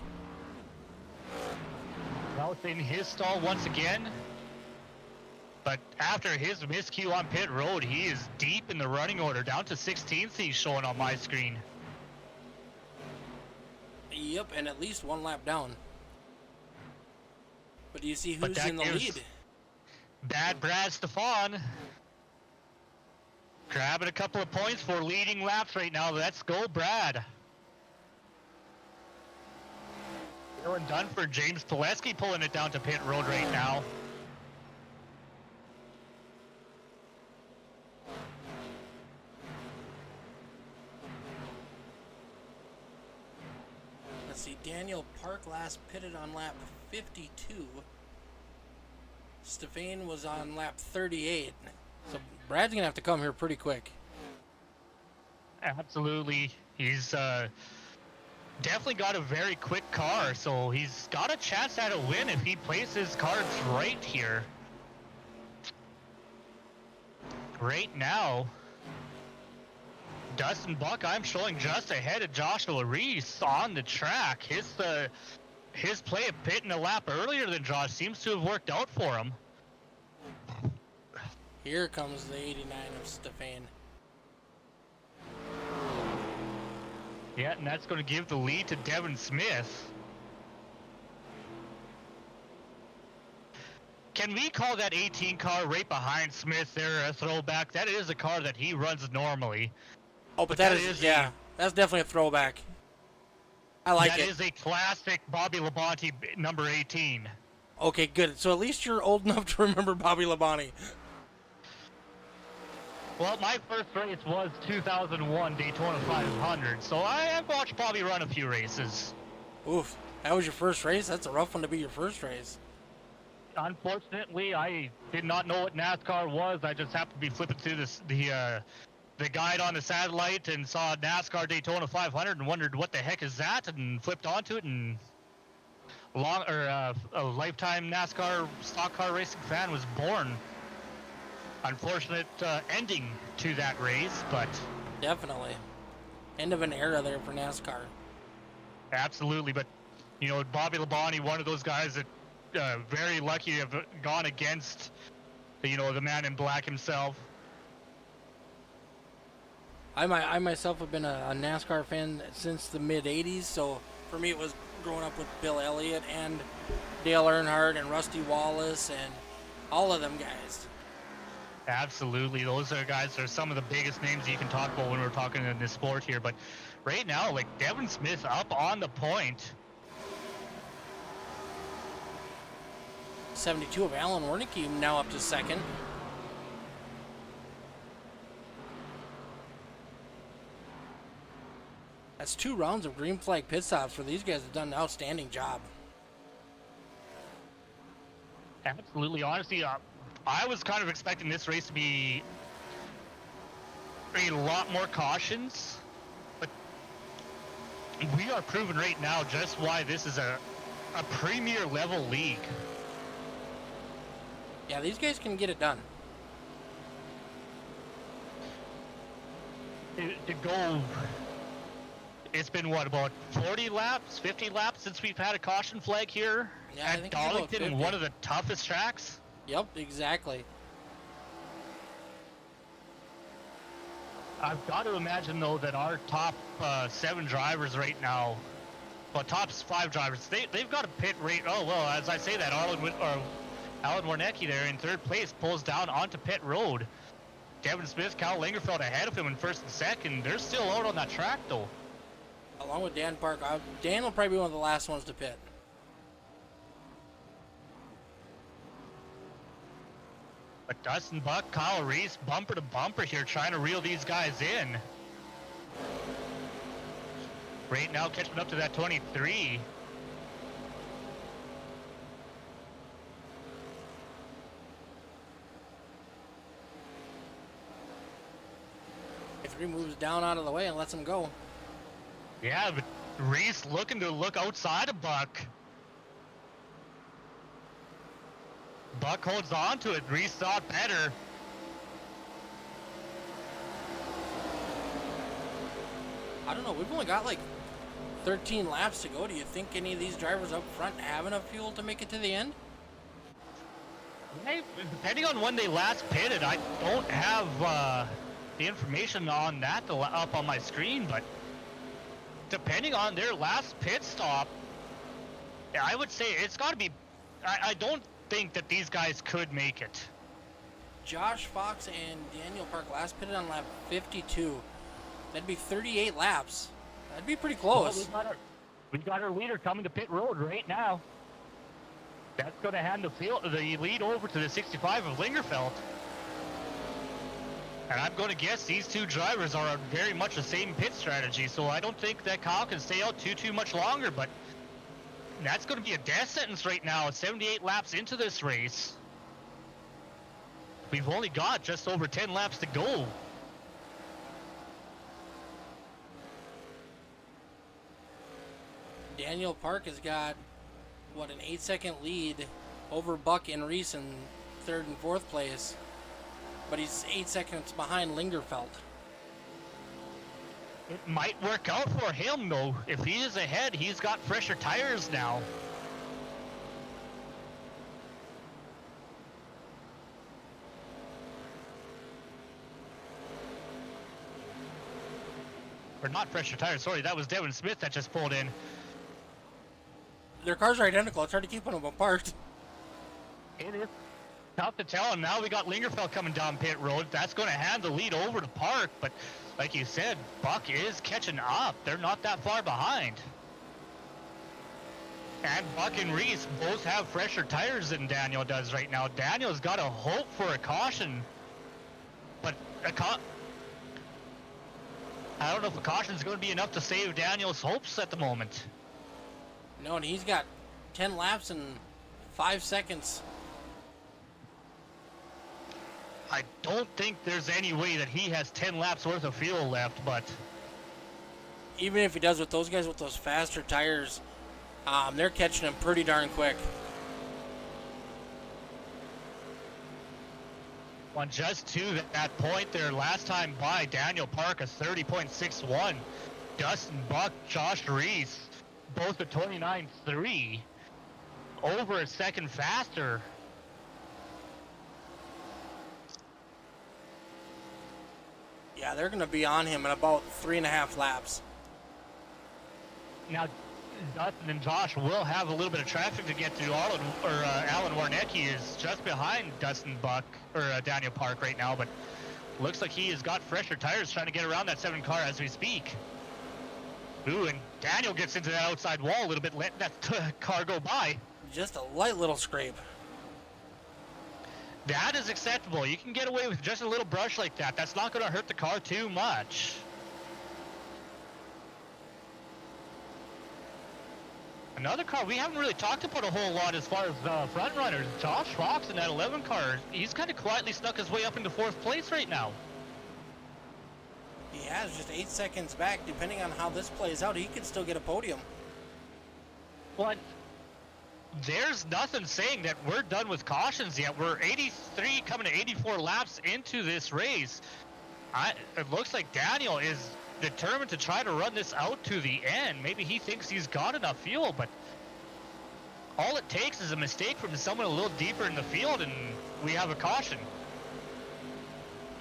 Well, in his stall once again. But after his miscue on pit road, he is deep in the running order, down to 16th he's showing on my screen. Yep, and at least one lap down. But do you see who's in the lead? Bad Brad Stefan grabbing a couple of points for leading laps right now. Let's go, Brad. Dylan Dunford, James Pileski pulling it down to pit road right now. Let's see, Daniel Park last pitted on lap 52. Stefan was on lap 38. So Brad's going to have to come here pretty quick. Absolutely. He's definitely got a very quick car, so he's got a chance at a win if he plays his cards right here. Right now, Dustin Buck, I'm showing just ahead of Joshua Reese on the track. His play of pitting a lap earlier than Josh seems to have worked out for him. Here comes the 89 of Stefan. Yeah, and that's going to give the lead to Devin Smith. Can we call that 18 car right behind Smith there a throwback? That is a car that he runs normally. Oh, but that is yeah, that's definitely a throwback. I like it. That is a classic Bobby Labonte number 18. Okay, good. So at least you're old enough to remember Bobby Labonte. Well, my first race was 2001 Daytona 500, so I've watched Bobby run a few races. Oof, that was your first race? That's a rough one to be your first race. Unfortunately, I did not know what NASCAR was. I just happened to be flipping through the guide on the satellite and saw NASCAR Daytona 500 and wondered what the heck is that, and flipped onto it, and a lifetime NASCAR stock car racing fan was born. Unfortunate ending to that race, but definitely end of an era there for NASCAR. Absolutely, but you know, Bobby Labonte, one of those guys that very lucky to have gone against, you know, the man in black himself. I myself have been a NASCAR fan since the mid '80s, so for me it was growing up with Bill Elliott and Dale Earnhardt and Rusty Wallace and all of them guys. Absolutely, those are guys that are some of the biggest names you can talk about when we're talking in this sport here. But right now, like, Devin Smith up on the point. 72 of Alan Wernicke now up to second. That's 2 rounds of green flag pit stops for these guys. Have done an outstanding job. Absolutely, honestly, I was kind of expecting this race to be a lot more cautions, but we are proving right now just why this is a premier level league. Yeah, these guys can get it done. To go, it's been what, about 40 laps, 50 laps since we've had a caution flag here at Darlington, one of the toughest tracks? Yep, exactly. I've got to imagine, though, that our top 7 drivers right now, well, top 5 drivers, they've got a pit rate. Oh, well, as I say that, Alan Wernicke there in 3rd place pulls down onto pit road. Devin Smith, Kyle Lingerfeld ahead of him in 1st and 2nd. They're still out on that track, though. Along with Dan Park. Dan will probably be one of the last ones to pit. But Dustin Buck, Kyle Reese, bumper to bumper here, trying to reel these guys in. Right now, catching up to that 23. Three moves down out of the way and lets him go. Yeah, but Reese looking to look outside of Buck. Buck holds on to it. Reese thought better. I don't know. We've only got like 13 laps to go. Do you think any of these drivers up front have enough fuel to make it to the end? Depending on when they last pitted, I don't have the information on that up on my screen, but depending on their last pit stop, I would say it's got to be. I don't think that these guys could make it. Josh Fox and Daniel Park last pitted on lap 52. That'd be 38 laps. That'd be pretty close. Well, we've got our leader coming to pit road right now. That's going to hand the lead over to the 65 of Lingerfeld. And I'm going to guess these two drivers are on very much the same pit strategy, so I don't think that Kyle can stay out too much longer, but that's going to be a death sentence right now, 78 laps into this race. We've only got just over 10 laps to go. Daniel Park has got, what, an 8-second lead over Buck and Reese in 3rd and 4th place, but he's 8 seconds behind Lingerfeld. It might work out for him, though. If he is ahead, he's got fresher tires now. Or not fresher tires, sorry, that was Devin Smith that just pulled in. Their cars are identical. It's hard to keep them apart. It is tough to tell, and now we got Lingerfeld coming down pit road. That's going to hand the lead over to Park, but like you said, Buck is catching up. They're not that far behind. And Buck and Reese both have fresher tires than Daniel does right now. Daniel's got to hope for a caution, but I don't know if a caution is going to be enough to save Daniel's hopes at the moment. No, and he's got 10 laps in 5 seconds. I don't think there's any way that he has 10 laps worth of fuel left, but Even if he does with those guys with those faster tires, they're catching him pretty darn quick. on just to that point there last time by, Daniel Park a 30.61. Dustin Buck, Josh Reese, both a 29.3. Over a second faster. Yeah, they're going to be on him in about 3.5 laps. Now, Dustin and Josh will have a little bit of traffic to get through. Alan Warnecki is just behind Dustin Buck, or Daniel Park right now, but looks like he has got fresher tires trying to get around that 7 car as we speak. Ooh, and Daniel gets into that outside wall a little bit, letting that car go by. Just a light little scrape. That is acceptable. You can get away with just a little brush like that. That's not going to hurt the car too much. Another car we haven't really talked about a whole lot as far as front runners. Josh Fox in that 11 car, he's kind of quietly snuck his way up into 4th place right now. He has just 8 seconds back. Depending on how this plays out, he could still get a podium. But there's nothing saying that we're done with cautions yet. We're 83 coming to 84 laps into this race. It looks like Daniel is determined to try to run this out to the end. Maybe he thinks he's got enough fuel, but all it takes is a mistake from someone a little deeper in the field and we have a caution.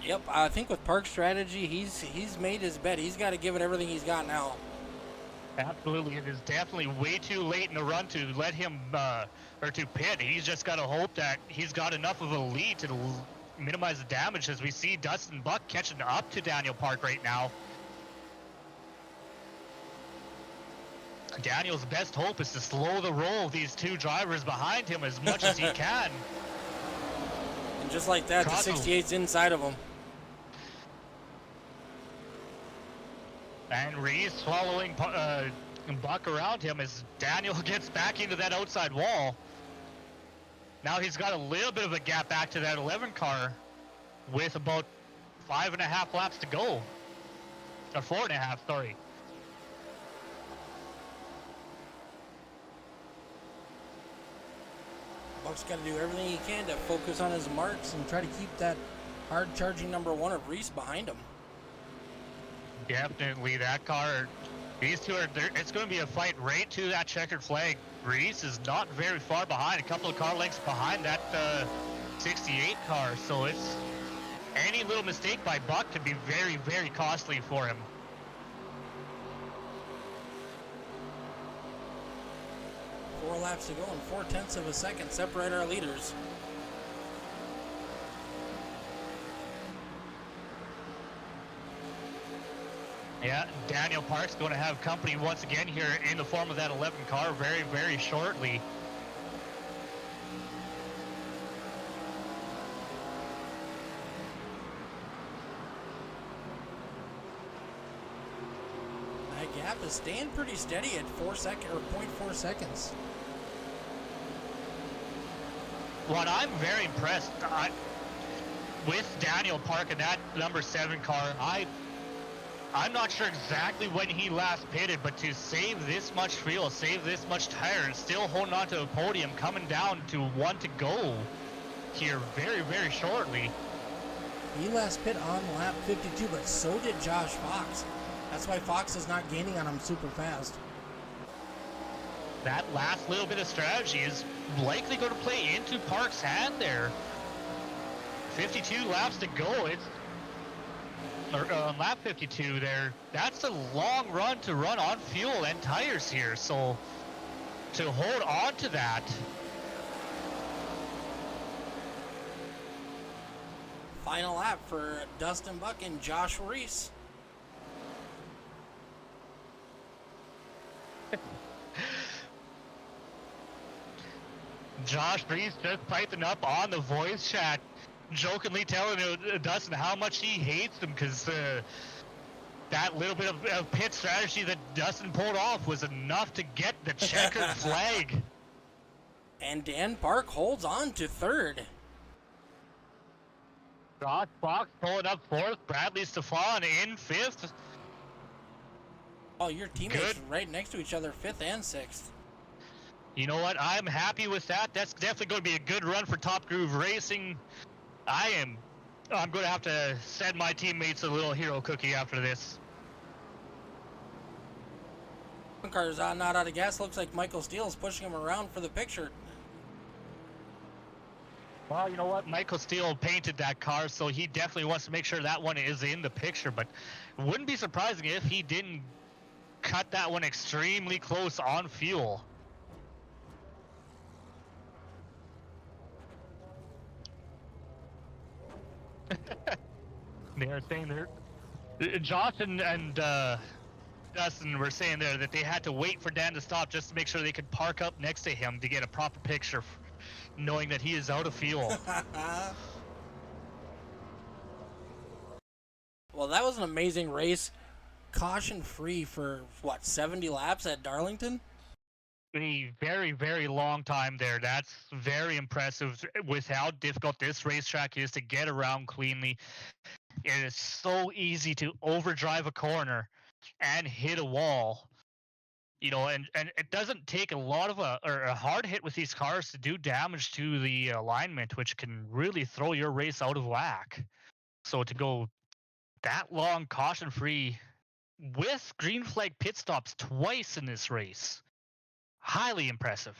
Yep, I think with Park's strategy, he's made his bet. He's got to give it everything he's got now. Absolutely, it is definitely way too late in the run to let him, or to pit. He's just got to hope that he's got enough of a lead to minimize the damage, as we see Dustin Buck catching up to Daniel Park right now. Daniel's best hope is to slow the roll of these two drivers behind him as much as he can. And just like that, the 68's inside of him. And Reese following Buck around him as Daniel gets back into that outside wall. Now he's got a little bit of a gap back to that 11 car with about 5.5 laps to go. Or 4.5, sorry. Buck's got to do everything he can to focus on his marks and try to keep that hard-charging number 1 of Reese behind him. Definitely, that car, these two are, it's going to be a fight right to that checkered flag. Reese is not very far behind, a couple of car lengths behind that 68 car, so it's any little mistake by Buck could be very, very costly for him. Four laps to go and 0.4 of a second separate our leaders. Yeah, Daniel Park's going to have company once again here in the form of that 11 car very, very shortly. That gap is staying pretty steady at 0.4 seconds. What I'm very impressed with Daniel Park and that number 7 car, I'm not sure exactly when he last pitted, but to save this much fuel, save this much tire, and still holding on to a podium, coming down to 1 to go here very, very shortly. He last pit on lap 52, but so did Josh Fox. That's why Fox is not gaining on him super fast. That last little bit of strategy is likely going to play into Park's hand there. 52 laps to go. On lap 52 there, that's a long run to run on fuel and tires here, so to hold on to that. Final lap for Dustin Buck and Josh Reese. Josh Reese just piping up on the voice chat, jokingly telling Dustin how much he hates him because that little bit of pit strategy that Dustin pulled off was enough to get the checkered flag. And Dan Park holds on to third. Josh Fox pulling up fourth, Bradley Stefan in fifth. Oh, your teammates right next to each other, fifth and sixth. You know what? I'm happy with that. That's definitely going to be a good run for Top Groove Racing. I'm going to have to send my teammates a little hero cookie after this. One car's not out of gas. Looks like Michael Steele's pushing him around for the picture. Well, you know what? Michael Steele painted that car, so he definitely wants to make sure that one is in the picture. But it wouldn't be surprising if he didn't cut that one extremely close on fuel. They are saying there. Josh and Dustin were saying there that they had to wait for Dan to stop just to make sure they could park up next to him to get a proper picture, knowing that he is out of fuel. Well, that was an amazing race. Caution free for, what, 70 laps at Darlington? A very, very long time there. That's very impressive with how difficult this racetrack is to get around cleanly. It is so easy to overdrive a corner and hit a wall. You know, and it doesn't take a lot of a hard hit with these cars to do damage to the alignment, which can really throw your race out of whack. So to go that long caution-free with green flag pit stops twice in this race, highly impressive.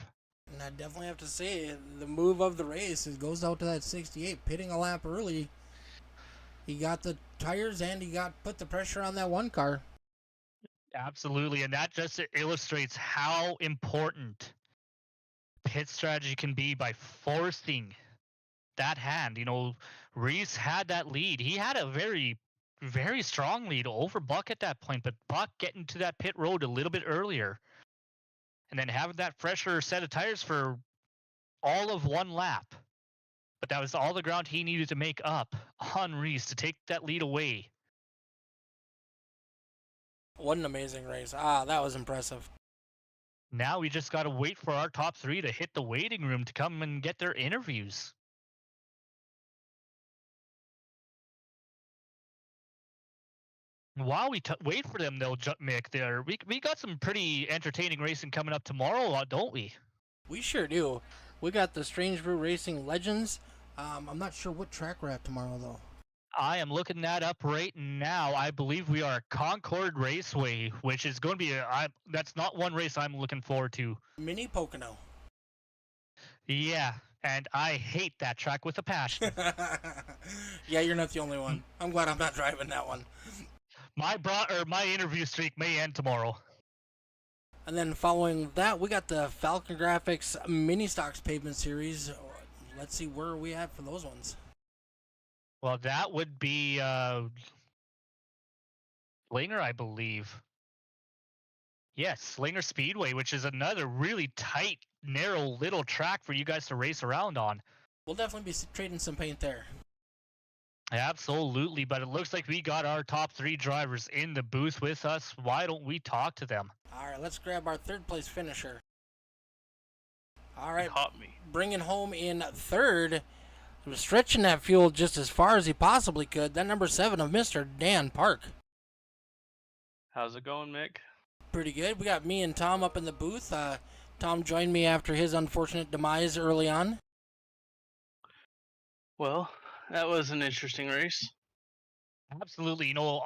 And I definitely have to say, the move of the race, it goes out to that 68, pitting a lap early. He got the tires and he put the pressure on that one car. Absolutely, and that just illustrates how important pit strategy can be by forcing that hand. You know, Reese had that lead. He had a very, very strong lead over Buck at that point, but Buck getting to that pit road a little bit earlier and then having that fresher set of tires for all of one lap. But that was all the ground he needed to make up on Reese to take that lead away. What an amazing race. That was impressive. Now we just got to wait for our top three to hit the waiting room to come and get their interviews. While we wait for them, though, Mick, we got some pretty entertaining racing coming up tomorrow, don't we? We sure do. We got the Strange Brew Racing Legends. I'm not sure what track we're at tomorrow, though. I am looking that up right now. I believe we are Concord Raceway, which is going to be that's not one race I'm looking forward to. Mini Pocono. Yeah, and I hate that track with a passion. Yeah, you're not the only one. I'm glad I'm not driving that one. My interview streak may end tomorrow. And then following that, we got the FALCONGRAFIX Mini Stocks Pavement Series. Let's see where are we at for those ones. Well, that would be Slinger, I believe. Yes, Slinger Speedway, which is another really tight, narrow little track for you guys to race around on. We'll definitely be trading some paint there. Absolutely, but it looks like we got our top 3 drivers in the booth with us. Why don't we talk to them? All right, let's grab our third place finisher. All right, Caught me. bringing home in third, was stretching that fuel just as far as he possibly could. That number 7 of Mr. Dan Park. How's it going, Mick? Pretty good. We got me and Tom up in the booth. Tom joined me after his unfortunate demise early on. Well, that was an interesting race. Absolutely. You know,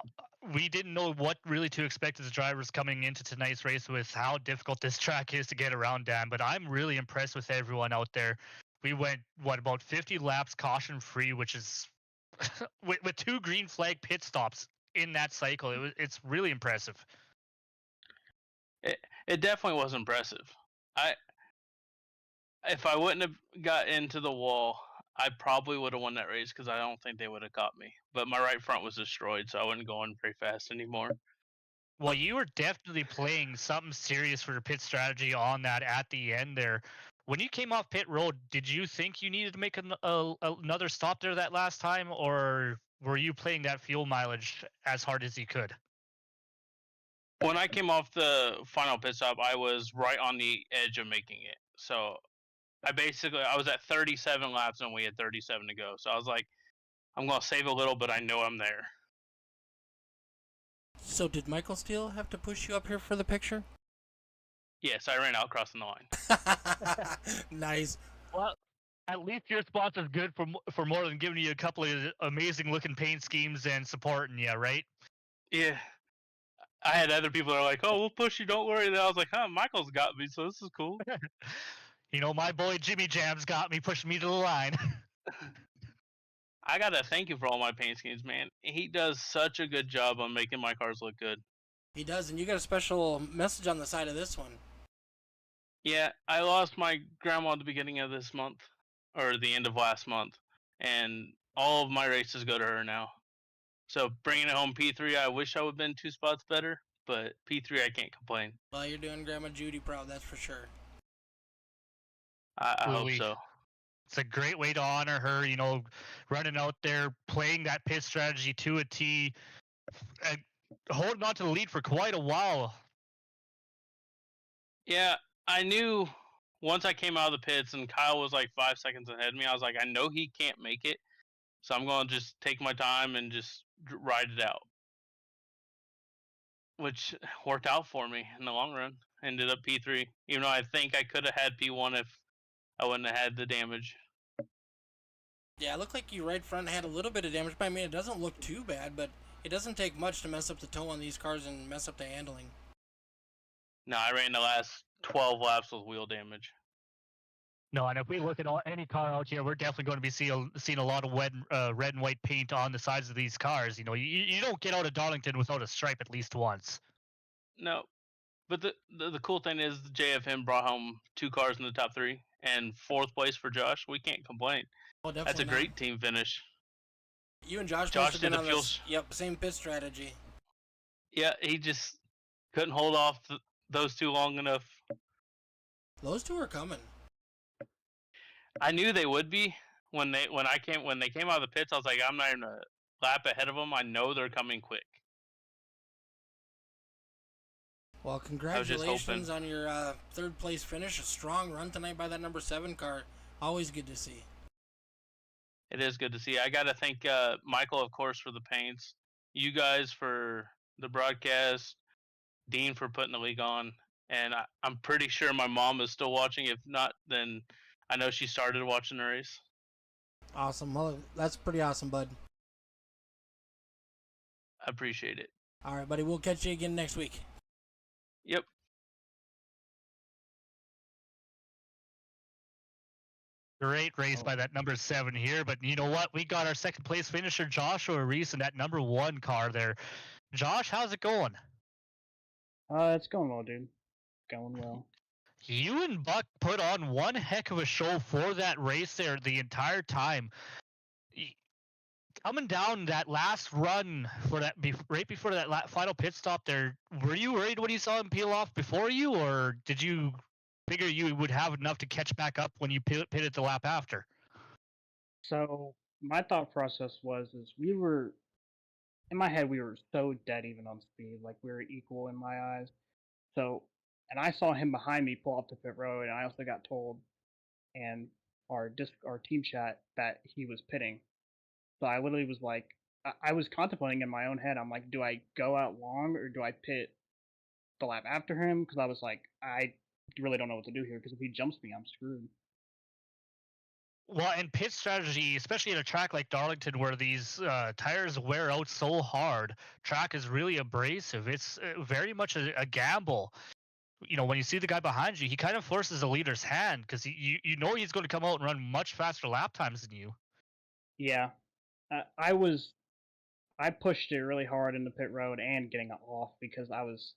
we didn't know what really to expect as drivers coming into tonight's race with how difficult this track is to get around, Dan, but I'm really impressed with everyone out there. We went, about 50 laps caution-free, which is with 2 green flag pit stops in that cycle. It's really impressive. It definitely was impressive. If I wouldn't have got into the wall, I probably would have won that race because I don't think they would have caught me. But my right front was destroyed, so I wasn't going very fast anymore. Well, you were definitely playing something serious for your pit strategy on that at the end there. When you came off pit road, did you think you needed to make another stop there that last time, or were you playing that fuel mileage as hard as you could? When I came off the final pit stop, I was right on the edge of making it. So I was at 37 laps and we had 37 to go. So I was like, I'm going to save a little, but I know I'm there. So did Michael Steele have to push you up here for the picture? Yes, I ran out crossing the line. Nice. Well, at least your sponsor's good for more than giving you a couple of amazing looking paint schemes and supporting you, right? Yeah. I had other people that are like, oh, we'll push you, don't worry. And I was like, Michael's got me, so this is cool. You know, my boy Jimmy Jam's got me, pushing me to the line. I got to thank you for all my paint schemes, man. He does such a good job on making my cars look good. He does, and you got a special message on the side of this one. Yeah, I lost my grandma at the beginning of this month, or the end of last month, and all of my races go to her now. So bringing it home P3, I wish I would have been 2 spots better, but P3 I can't complain. Well, you're doing Grandma Judy proud, that's for sure. I hope so. It's a great way to honor her, you know, running out there, playing that pit strategy to a T, and holding on to the lead for quite a while. Yeah, I knew once I came out of the pits and Kyle was like 5 seconds ahead of me, I was like, I know he can't make it, so I'm going to just take my time and just ride it out. Which worked out for me in the long run. Ended up P3, even though I think I could have had P1 if I wouldn't have had the damage. Yeah, it looked like your right front had a little bit of damage, but I mean, it doesn't look too bad, but it doesn't take much to mess up the toe on these cars and mess up the handling. No, I ran the last 12 laps with wheel damage. No, and if we look at any car out here, we're definitely going to be seeing a lot of red and white paint on the sides of these cars. You know, you don't get out of Darlington without a stripe at least once. No, but the cool thing is the JFM brought home 2 cars in the top 3 and 4th place for Josh. We can't complain. Oh, definitely That's a not. great team finish. You and Josh Josh have been did on the this, yep, same pit strategy. Yeah, he just couldn't hold off those 2 long enough. Those 2 are coming. I knew they would be when they came out of the pits. I was like, I'm not even a lap ahead of them. I know they're coming quick. Well, congratulations on your 3rd place finish. A strong run tonight by that number 7 car. Always good to see. It is good to see. I got to thank Michael, of course, for the paints. You guys for the broadcast. Dean for putting the league on. And I'm pretty sure my mom is still watching. If not, then I know she started watching the race. Awesome. Well, that's pretty awesome, bud. I appreciate it. All right, buddy. We'll catch you again next week. Yep. Great race by that number 7 here, but you know what? We got our second place finisher, Joshua Reese, in that number 1 car there. Josh, how's it going? It's going well, dude. Going well. You and Buck put on one heck of a show for that race there the entire time. Coming down that last run for that, right before that final pit stop there, were you worried when you saw him peel off before you, or did you figure you would have enough to catch back up when you pitted the lap after? So my thought process is we were in my head we were so dead even on speed, like we were equal in my eyes. So, and I saw him behind me pull off the pit road, and I also got told and our team chat that he was pitting. So I literally was like, I was contemplating in my own head. I'm like, do I go out long or do I pit the lap after him? Because I was like, I really don't know what to do here. Because if he jumps me, I'm screwed. Well, and pit strategy, especially at a track like Darlington where these tires wear out so hard, track is really abrasive. It's very much a gamble. You know, when you see the guy behind you, he kind of forces the leader's hand because you know he's going to come out and run much faster lap times than you. Yeah, I pushed it really hard in the pit road and getting it off because I was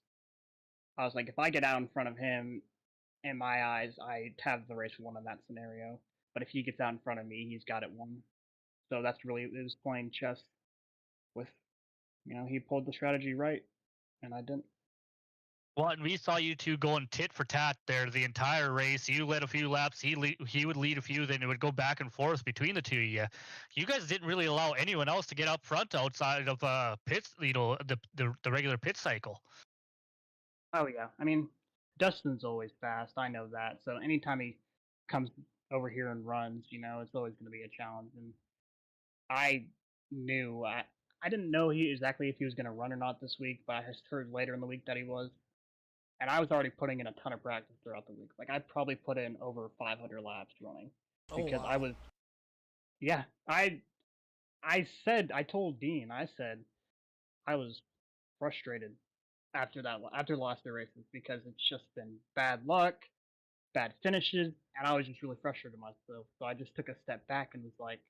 like, if I get out in front of him, in my eyes, I have the race won in that scenario. But if he gets out in front of me, he's got it won. So that's really, it was playing chess with, he pulled the strategy right, and I didn't. Well, and we saw you two going tit for tat there the entire race. You led a few laps, he would lead a few, then it would go back and forth between the two of you. You guys didn't really allow anyone else to get up front outside of pits, the regular pit cycle. Oh yeah, I mean, Dustin's always fast. I know that. So anytime he comes over here and runs, it's always going to be a challenge. And I knew I didn't know exactly if he was going to run or not this week, but I just heard later in the week that he was. And I was already putting in a ton of practice throughout the week. Like I probably put in over 500 laps running because I was. Yeah, I told Dean, I said I was frustrated after the last two races because it's just been bad luck, bad finishes, and I was just really frustrated with myself. So I just took a step back and was like,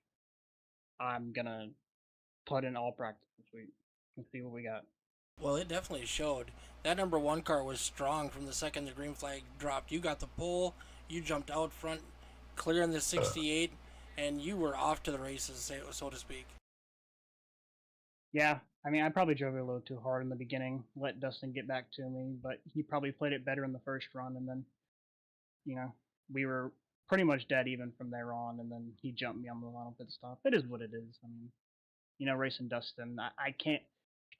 I'm gonna put in all practice this week and see what we got. Well, it definitely showed. That number 1 car was strong from the second the green flag dropped. You got the pole, you jumped out front, clearing the 68, and you were off to the races, so to speak. Yeah, I mean, I probably drove it a little too hard in the beginning, let Dustin get back to me, but he probably played it better in the first run, and then, we were pretty much dead even from there on, and then he jumped me on the final pit stop. It is what it is. I mean, racing Dustin, I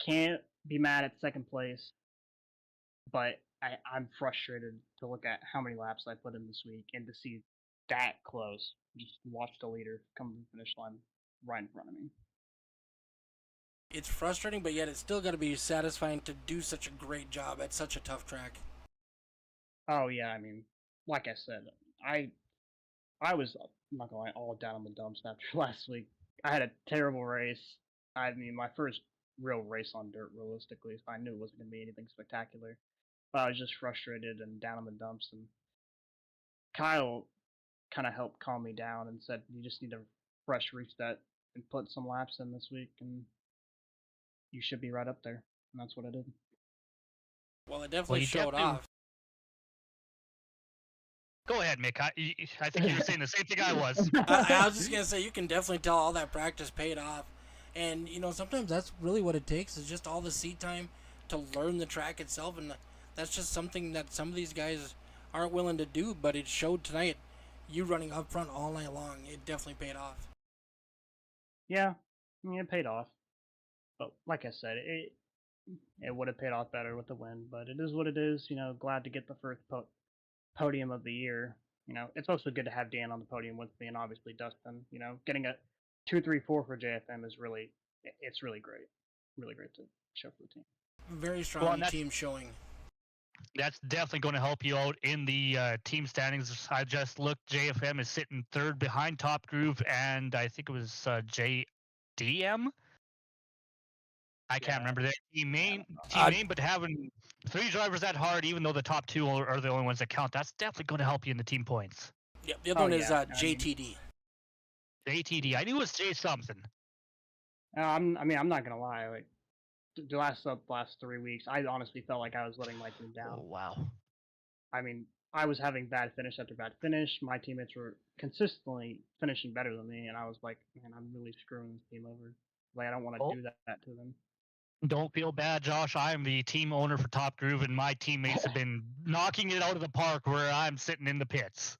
can't be mad at second place, but I'm frustrated to look at how many laps I put in this week and to see that close. Just watch the leader come to the finish line right in front of me. It's frustrating, but yet it's still got to be satisfying to do such a great job at such a tough track. Oh yeah, I mean, like I said, I was, I'm not gonna lie, all down in the dumps after last week. I had a terrible race. I mean, my first real race on dirt, realistically, so I knew it wasn't gonna be anything spectacular. But I was just frustrated and down in the dumps, and Kyle kind of helped calm me down and said, you just need a fresh reset and put some laps in this week, and you should be right up there. And that's what I did. Well, it definitely showed off. Go ahead, Mick. I think you were saying the same thing I was. I was just going to say, you can definitely tell all that practice paid off. And, sometimes that's really what it takes is just all the seat time to learn the track itself. And that's just something that some of these guys aren't willing to do. But it showed tonight, you running up front all night long. It definitely paid off. Yeah, I mean, it paid off. But like I said, it would have paid off better with the win. But it is what it is. Glad to get the first podium of the year. It's also good to have Dan on the podium with me, and obviously Dustin. Getting a 2-3-4 for JFM is really great. Really great to show for the team. Very strong team showing. That's definitely going to help you out in the team standings. I just looked. JFM is sitting third behind Top Groove, and I think it was JDM. I can't remember their team name, but having 3 drivers that hard, even though the top 2 are the only ones that count, that's definitely going to help you in the team points. Yep, the other Oh, one is yeah, I mean- JTD. JTD. I knew it was J something. I'm not gonna lie. Like the last 3 weeks, I honestly felt like I was letting my team down. Oh wow. I mean, I was having bad finish after bad finish. My teammates were consistently finishing better than me, and I was like, man, I'm really screwing this team over. Like, I don't want to Oh. do that to them. Don't feel bad, Josh. I am the team owner for Top Groove, and my teammates have been knocking it out of the park where I'm sitting in the pits.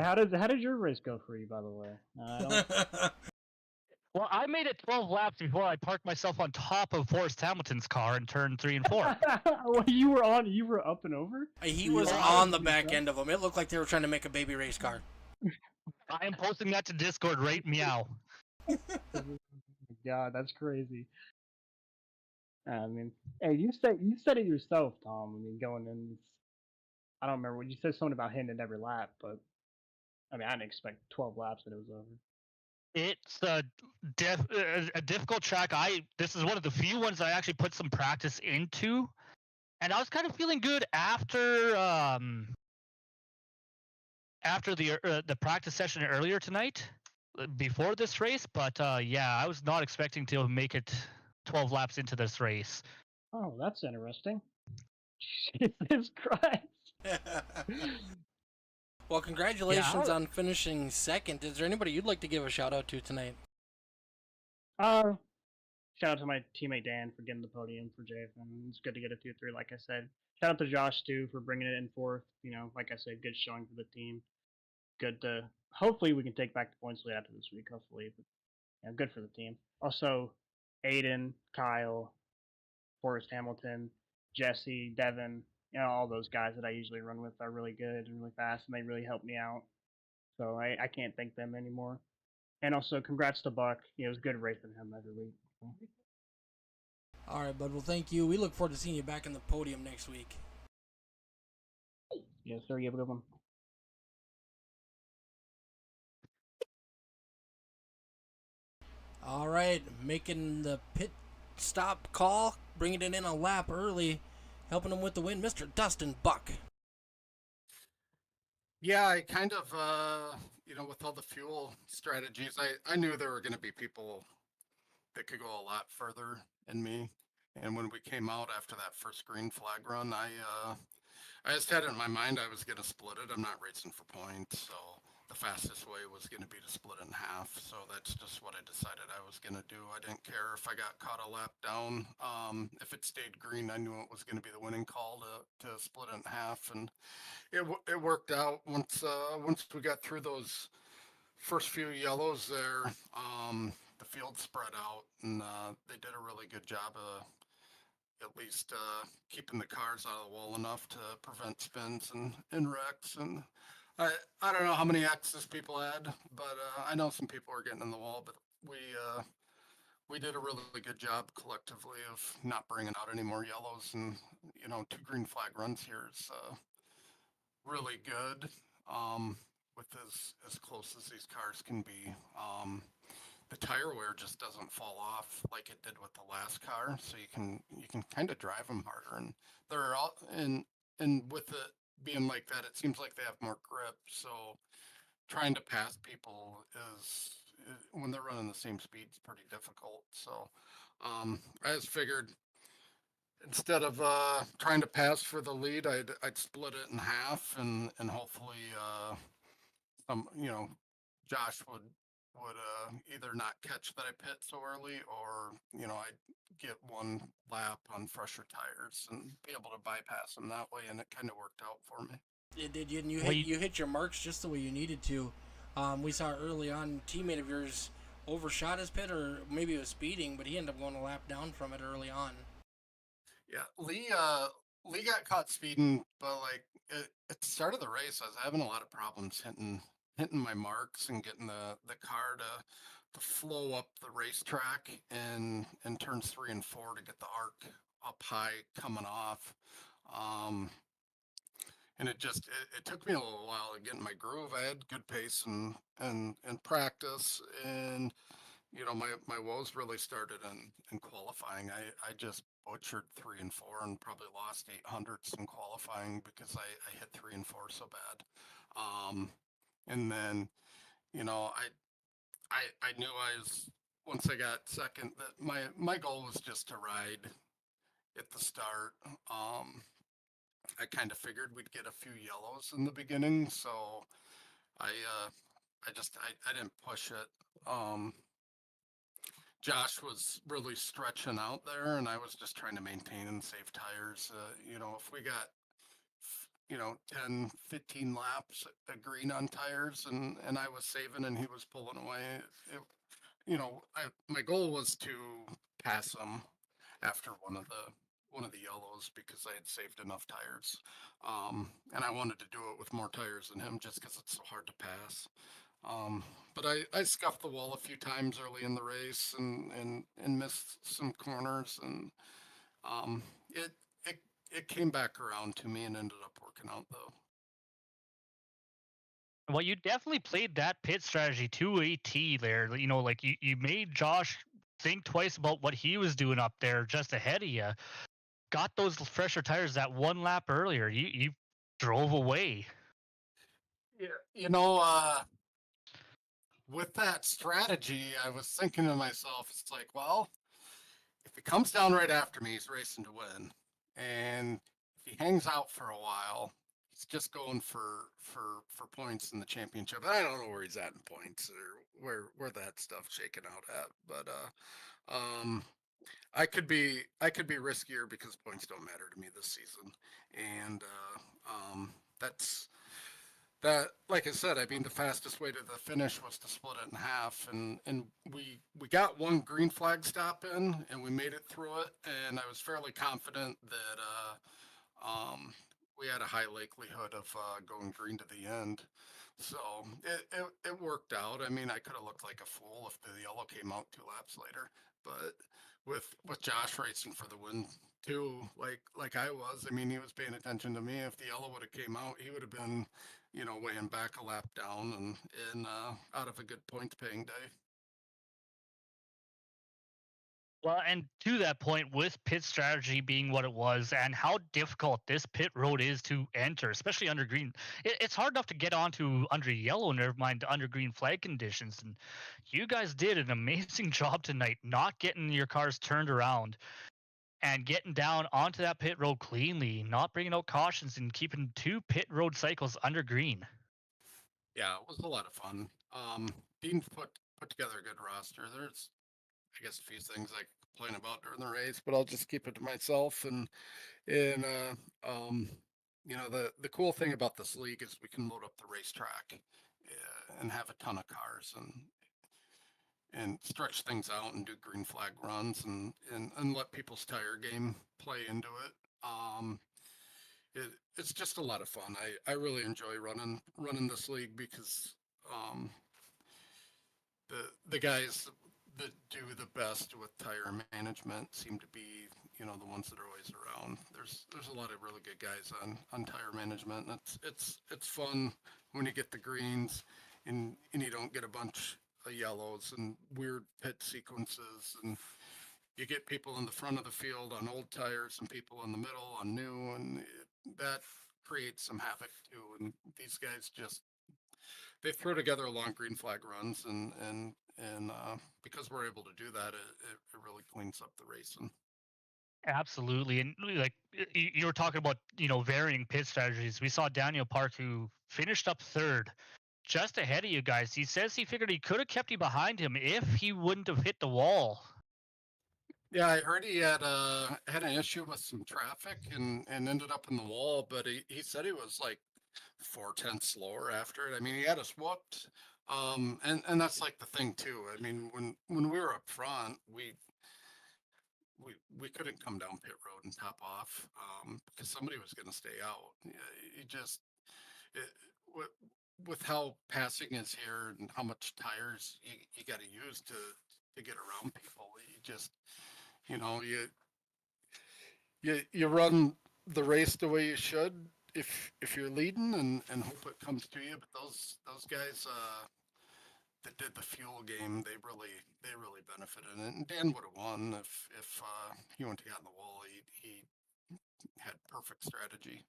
How did your race go for you, by the way? I don't. Well, I made it 12 laps before I parked myself on top of Forrest Hamilton's car and turned 3 and 4. Well, you were up and over. He You was were on the up back and end of them. It looked like they were trying to make a baby race car. I am posting that to Discord right meow. God, that's crazy. I mean, hey, you said it yourself, Tom. I mean, going in, I don't remember when you said something about hitting it every lap, but I mean, I didn't expect 12 laps and it was over. It's a difficult track. This is one of the few ones I actually put some practice into, and I was kind of feeling good after the practice session earlier tonight, before this race. But yeah, I was not expecting to make it 12 laps into this race. Oh, that's interesting. Jesus Christ. Well, congratulations on finishing second. Is there anybody you'd like to give a shout out to tonight? Shout out to my teammate Dan for getting the podium for JFM. It's good to get a 2-3, like I said. Shout out to Josh too for bringing it in fourth. You know, like I said, good showing for the team. Good to hopefully we can take back the points lead after this week. Hopefully, but yeah, good for the team. Also, Aiden, Kyle, Forrest Hamilton, Jesse, Devin, you know, all those guys that I usually run with are really good and really fast, and they really help me out. So I can't thank them anymore. And also, congrats to Buck. You know, it was good racing him every week. All right, bud. Well, thank you. We look forward to seeing you back in the podium next week. Yes, sir. You have a good one. All right, making the pit stop call, bringing it in a lap early, helping him with the win, Mr. Dustin Buck. Yeah, I kind of, with all the fuel strategies, I knew there were going to be people that could go a lot further than me. And when we came out after that first green flag run, I just had it in my mind I was going to split it. I'm not racing for points, so the fastest way was going to be to split it in half. So that's just what I decided I was going to do. I didn't care if I got caught a lap down. If it stayed green, I knew it was going to be the winning call to split it in half, and it worked out. Once we got through those first few yellows there, the field spread out, and they did a really good job of at least keeping the cars out of the wall enough to prevent spins and wrecks. And I don't know how many X's people had, but I know some people were getting in the wall. But we did a really good job collectively of not bringing out any more yellows, and 2 green flag runs here is really good. With as close as these cars can be. The tire wear just doesn't fall off like it did with the last car, so you can kind of drive them harder, and they're all and with it being like that, it seems like they have more grip. So trying to pass people is when they're running the same speed is pretty difficult. So I just figured instead of trying to pass for the lead, I'd split it in half, and hopefully Josh would either not catch that I pit so early, or I'd get one lap on fresher tires and be able to bypass him that way, and it kind of worked out for me. It did, and you hit your marks just the way you needed to. We saw early on, a teammate of yours overshot his pit, or maybe it was speeding, but he ended up going a lap down from it early on. Yeah, Lee got caught speeding, but like at the start of the race, I was having a lot of problems hitting my marks and getting the car to flow up the racetrack and turns 3 and 4 to get the arc up high coming off. And it took me a little while to get in my groove. I had good pace and practice, and my woes really started in qualifying. I just butchered 3 and 4 and probably lost 800s in qualifying because I hit 3 and 4 so bad. And then, you know, I knew I was, once I got second, that my goal was just to ride at the start. I kind of figured we'd get a few yellows in the beginning, so I I didn't push it. Josh was really stretching out there, and I was just trying to maintain and save tires. You know, if we got, you know, 10, 15 laps at green on tires, and I was saving and he was pulling away, it, you know, my goal was to pass him after one of the yellows because I had saved enough tires. And I wanted to do it with more tires than him just because it's so hard to pass. But I scuffed the wall a few times early in the race and missed some corners, and um, it it it came back around to me and ended up working out though. Well, you definitely played that pit strategy to a T there. You know, like you made Josh think twice about what he was doing up there just ahead of you. Got those fresher tires that one lap earlier. You drove away. Yeah, you know, with that strategy, I was thinking to myself, it's like, well, if he comes down right after me, he's racing to win. And if he hangs out for a while, he's just going for points in the championship. I don't know where he's at in points or where that stuff's shaking out at, but I could be riskier because points don't matter to me this season, and that's that. Like I said, I mean the fastest way to the finish was to split it in half, and we got one green flag stop in, and we made it through it, and I was fairly confident that we had a high likelihood of going green to the end. So it worked out. I mean, I could have looked like a fool if the yellow came out 2 laps later, but with Josh racing for the win too, like I was, I mean, he was paying attention to me. If the yellow would have came out, he would have been, you know, weighing back a lap down and out of a good points paying day. Well, and to that point, with pit strategy being what it was, and how difficult this pit road is to enter, especially under green, it's hard enough to get onto under yellow, never mind under green flag conditions. And you guys did an amazing job tonight, not getting your cars turned around and getting down onto that pit road cleanly, not bringing out cautions, and keeping 2 pit road cycles under green. Yeah, it was a lot of fun. Dean put together a good roster. There's, I guess, a few things I could complain about during the race, but I'll just keep it to myself. And you know, the cool thing about this league is we can load up the racetrack and have a ton of cars and stretch things out and do green flag runs and let people's tire game play into it. It's just a lot of fun. I really enjoy running this league because um, the guys that do the best with tire management seem to be, you know, the ones that are always around. There's a lot of really good guys on tire management, and it's fun when you get the greens and you don't get a bunch of yellows and weird pit sequences, and you get people in the front of the field on old tires and people in the middle on new, and that creates some havoc too. And these guys just they throw together long green flag runs, and because we're able to do that, it really cleans up the racing. Absolutely, and like you were talking about, varying pit strategies. We saw Daniel Park, who finished up third, just ahead of you guys. He says he figured he could have kept you behind him if he wouldn't have hit the wall. Yeah, I heard he had an issue with some traffic and ended up in the wall, but he said he was like 4 tenths slower after it. I mean, he had us whooped. And that's like the thing too. I mean, when we were up front, we couldn't come down pit road and top off because somebody was going to stay out. Yeah, you just it, with, with how passing is here and how much tires you got to use to get around people, you just you know you run the race the way you should if you're leading and hope it comes to you. But those guys that did the fuel game, they really benefited, and Dan would have won if he went to get in the wall. He had perfect strategy.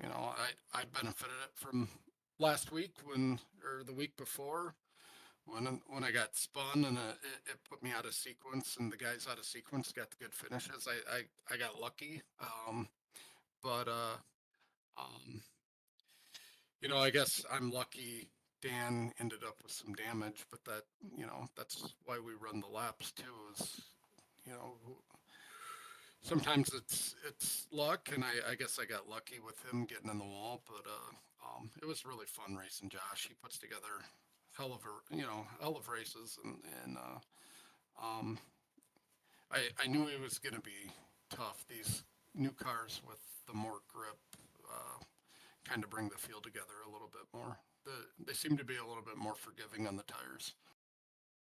You know, I benefited it from last week or the week before, when I got spun and it put me out of sequence, and the guys out of sequence got the good finishes. I got lucky. But um, I guess I'm lucky. Dan ended up with some damage, but that's why we run the laps too. Is you know, sometimes it's luck, and I guess I got lucky with him getting in the wall. But it was really fun racing Josh. He puts together hell of races, and um, I knew he was going to be tough. These new cars with the more grip kind of bring the field together a little bit more. They seem to be a little bit more forgiving on the tires.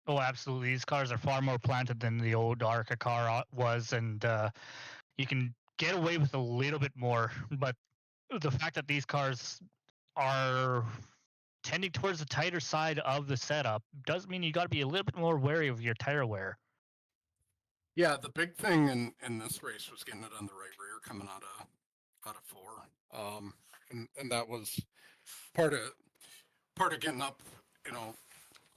Oh, absolutely. These cars are far more planted than the old ARCA car was, and you can get away with a little bit more. But the fact that these cars are tending towards the tighter side of the setup does mean you got to be a little bit more wary of your tire wear. Yeah, the big thing in this race was getting it on the right rear coming out of four, and that was part of getting up,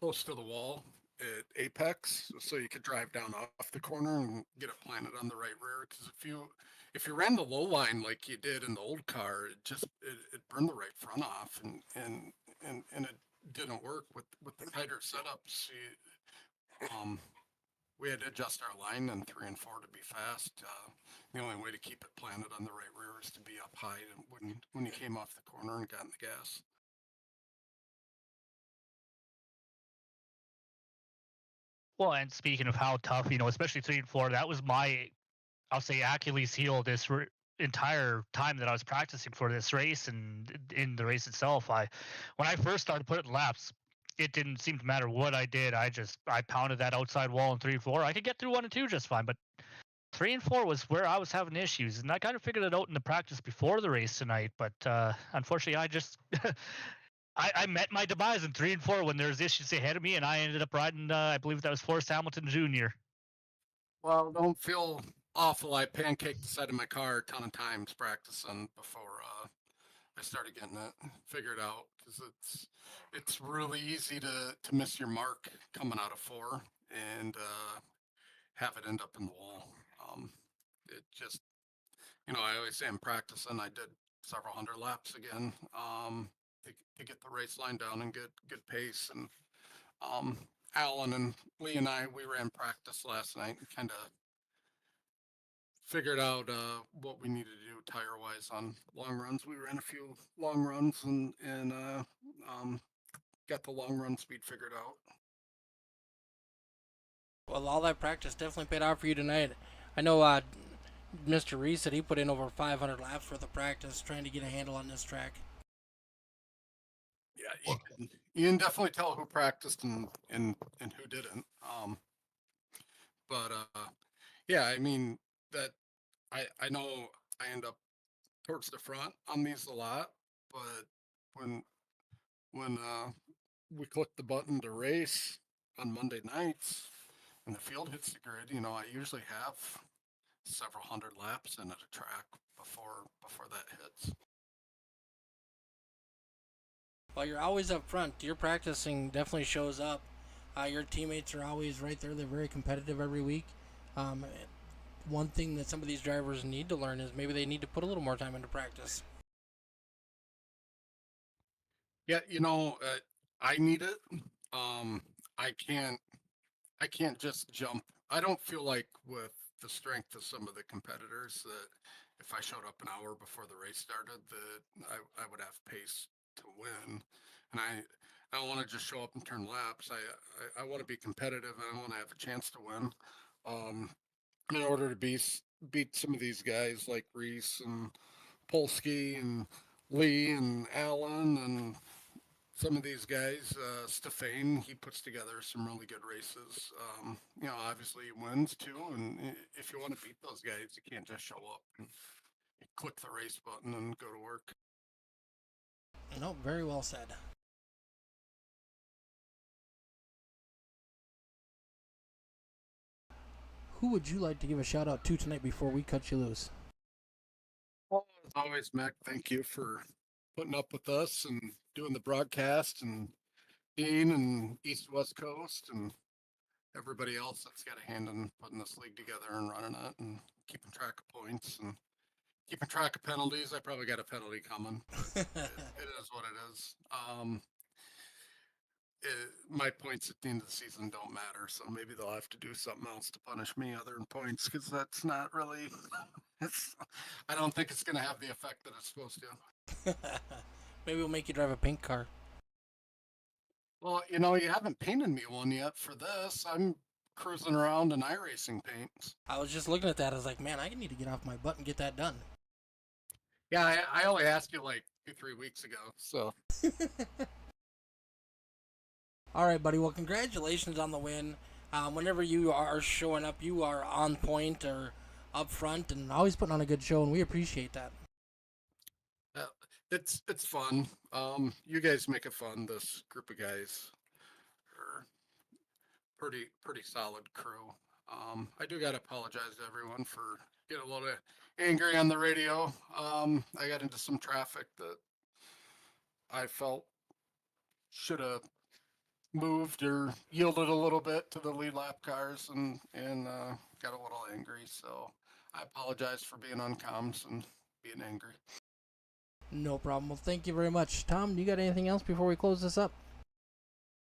close to the wall at apex, so you could drive down off the corner and get it planted on the right rear. Because if you ran the low line like you did in the old car, it burned the right front off, and it didn't work with the tighter setups. We had to adjust our line in 3 and 4 to be fast. The only way to keep it planted on the right rear is to be up high when you came off the corner and got in the gas. Well, and speaking of how tough, especially 3 and 4, that was I'll say Achilles heel this entire time that I was practicing for this race and in the race itself. When I first started putting laps, it didn't seem to matter what I did. I pounded that outside wall in 3 and 4. I could get through 1 and 2 just fine, but 3 and 4 was where I was having issues, and I kind of figured it out in the practice before the race tonight. But unfortunately, I just I met my demise in 3 and 4 when there was issues ahead of me, and I ended up riding. I believe that was Forrest Hamilton Jr. Well, don't feel awful. I pancaked the side of my car a ton of times practicing before I started getting it figured out, because it's really easy to miss your mark coming out of 4 and have it end up in the wall. It just, I always say I'm practicing. I did several hundred laps again to get the race line down and get good pace. And Alan and Lee and we ran practice last night and kind of figured out what we needed to do tire wise on long runs. We ran a few long runs and got the long run speed figured out. Well, all that practice definitely paid off for you tonight. I know Mr. Reese said he put in over 500 laps worth of practice trying to get a handle on this track. Yeah, you can definitely tell who practiced and who didn't. But yeah, I mean that I know I end up towards the front on these a lot, but when we click the button to race on Monday nights and the field hits the grid, I usually have several hundred laps in at a track before that hits. Well, you're always up front. Your practicing definitely shows up. Your teammates are always right there. They're very competitive every week. One thing that some of these drivers need to learn is maybe they need to put a little more time into practice. Yeah, I need it. I can't just jump. I don't feel like with the strength of some of the competitors that if I showed up an hour before the race started that I would have pace to win. And I don't want to just show up and turn laps. I want to be competitive, and I want to have a chance to win. In order to beat some of these guys like Reese and Polsky and Lee and Allen and some of these guys, Stefan, he puts together some really good races. Obviously he wins too, and if you want to beat those guys, you can't just show up and click the race button and go to work. No, very well said. Who would you like to give a shout out to tonight before we cut you loose? Well, as always, Mac, thank you for putting up with us and doing the broadcast, and Dean and East West Coast and everybody else that's got a hand in putting this league together and running it and keeping track of points and keeping track of penalties. I probably got a penalty coming, but it is what it is. My points at the end of the season don't matter, so maybe they'll have to do something else to punish me other than points, because that's not really. I don't think it's going to have the effect that it's supposed to. Maybe we'll make you drive a pink car. Well, you haven't painted me one yet for this. I'm cruising around in iRacing paint. I was just looking at that. I was like, man, I need to get off my butt and get that done. Yeah, I only asked you like 2-3 weeks ago, so. All right, buddy. Well, congratulations on the win. Whenever you are showing up, you are on point or up front and always putting on a good show, and we appreciate that. It's fun. You guys make it fun. This group of guys are pretty solid crew. I do gotta apologize to everyone for getting a little angry on the radio. I got into some traffic that I felt should have moved or yielded a little bit to the lead lap cars, and got a little angry. So I apologize for being on comms and being angry. No problem. Well, thank you very much. Tom, you got anything else before we close this up?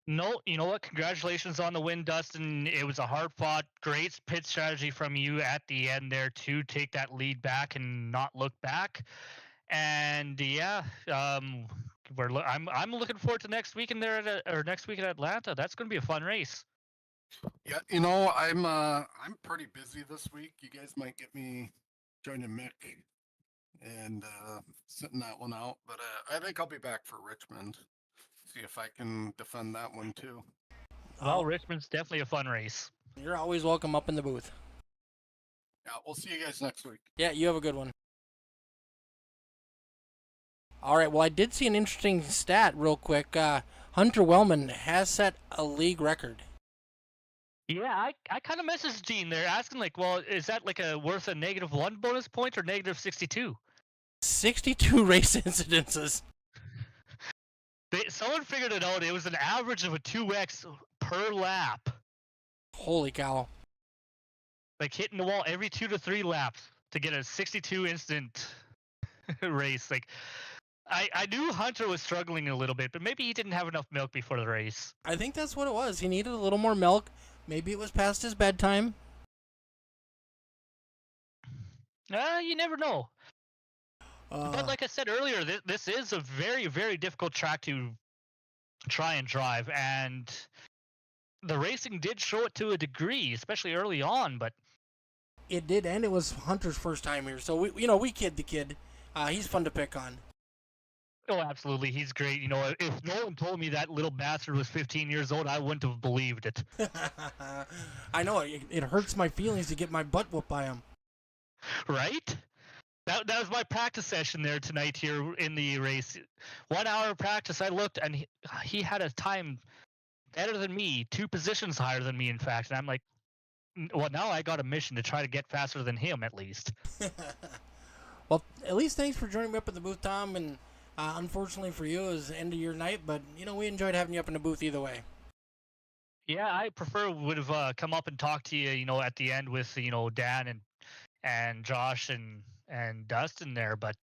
No, you know what? Congratulations on the win, Dustin. It was a hard-fought, great pit strategy from you at the end there to take that lead back and not look back. And yeah, I'm looking forward to next weekend there next week in Atlanta. That's going to be a fun race. Yeah, I'm pretty busy this week. You guys might get me joining Mick and sitting that one out, but I think I'll be back for Richmond. See if I can defend that one too. Well, Richmond's definitely a fun race. You're always welcome up in the booth. Yeah, we'll see you guys next week. Yeah, you have a good one. All right, well, I did see an interesting stat real quick. Hunter Wellman has set a league record. Yeah, I kind of messaged Dean there asking, like, well, is that like worth a -1 bonus point or -62? 62 race incidences. Someone figured it out. It was an average of a 2x per lap. Holy cow. Like hitting the wall every 2 to 3 laps to get a 62 incident race. Like, I knew Hunter was struggling a little bit, but maybe he didn't have enough milk before the race. I think that's what it was. He needed a little more milk. Maybe it was past his bedtime. You never know. Uh, But like I said earlier, this is a very, very difficult track to try and drive, and the racing did show it to a degree, especially early on. But it did, and it was Hunter's first time here, so we kid the kid. He's fun to pick on. oh, absolutely, he's great. If no one told me that little bastard was 15 years old, I wouldn't have believed it. I know it hurts my feelings to get my butt whooped by him. Right? That was my practice session there tonight here in the race. 1 hour of practice, I looked, and he had a time better than me, 2 positions higher than me, in fact. And I'm like, well, now I got a mission to try to get faster than him, at least. Well, at least thanks for joining me up in the booth, Tom. And unfortunately for you, it was the end of your night, but, we enjoyed having you up in the booth either way. Yeah, I would have come up and talked to you, at the end with, Dan and Josh and Dustin there, but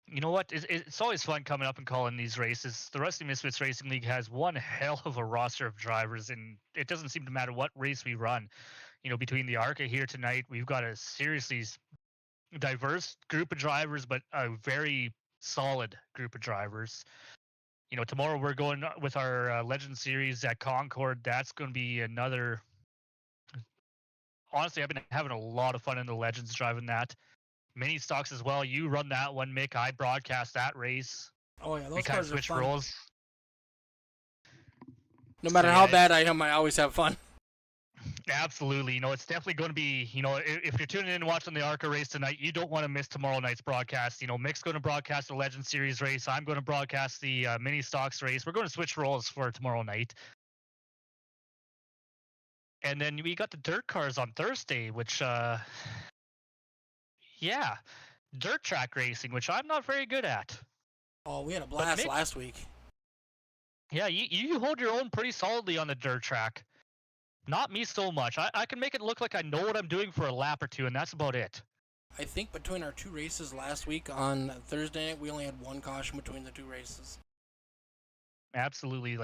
you know what? It's always fun coming up and calling these races. The Rusty Misfits Racing League has one hell of a roster of drivers, and it doesn't seem to matter what race we run. Between the ARCA here tonight, we've got a seriously diverse group of drivers, but a very solid group of drivers. Tomorrow we're going with our Legend Series at Concord. That's going to be another. Honestly, I've been having a lot of fun in the Legends driving that. Mini stocks as well. You run that one, Mick. I broadcast that race. Oh yeah, those We kind of cars are switch fun. roles. No matter how bad I am, I always have fun. Absolutely. It's definitely going to be, if you're tuning in and watching the ARCA race tonight, you don't want to miss tomorrow night's broadcast. Mick's going to broadcast the Legend Series race. I'm going to broadcast the mini stocks race. We're going to switch roles for tomorrow night. And then we got the dirt cars on Thursday, which, yeah, dirt track racing, which I'm not very good at. Oh, we had a blast Mick- last week. Yeah, you hold your own pretty solidly on the dirt track. Not me so much. I can make it look like I know what I'm doing for a lap or two, and that's about it. I think between our 2 races last week on Thursday night, we only had 1 caution between the 2 races. Absolutely.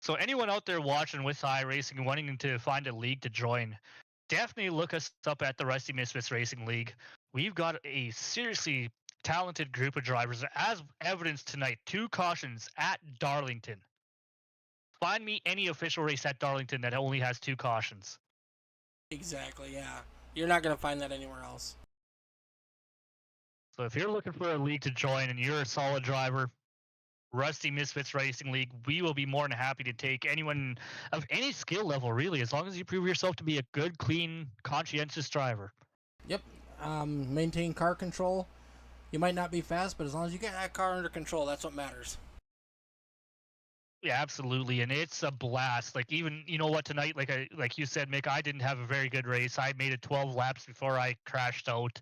So anyone out there watching with iRacing and wanting to find a league to join, definitely look us up at the Rusty Misfits Racing League. We've got a seriously talented group of drivers, as evidenced tonight. 2 cautions at Darlington. Find me any official race at Darlington that only has 2 cautions. Exactly, yeah. You're not going to find that anywhere else. So if you're looking for a league to join and you're a solid driver, Rusty Misfits Racing League, we will be more than happy to take anyone of any skill level, really, as long as you prove yourself to be a good, clean, conscientious driver. Yep. Maintain car control. You might not be fast, but as long as you get that car under control, that's what matters. Yeah, absolutely, and it's a blast. Even you know what, tonight, like you said, Mick, I didn't have a very good race. I made it 12 laps before I crashed out.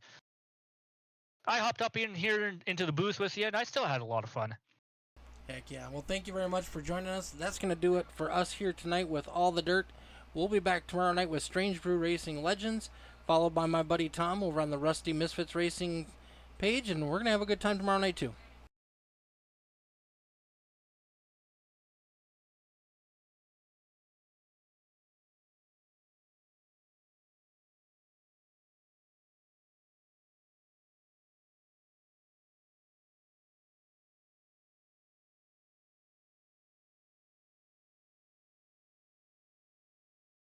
I hopped up in here into the booth with you, and I still had a lot of fun. Heck yeah. Well, thank you very much for joining us. That's going to do it for us here tonight with All the Dirt. We'll be back tomorrow night with Strange Brew Racing Legends, followed by my buddy Tom over on the Rusty Misfits Racing page, and we're going to have a good time tomorrow night too.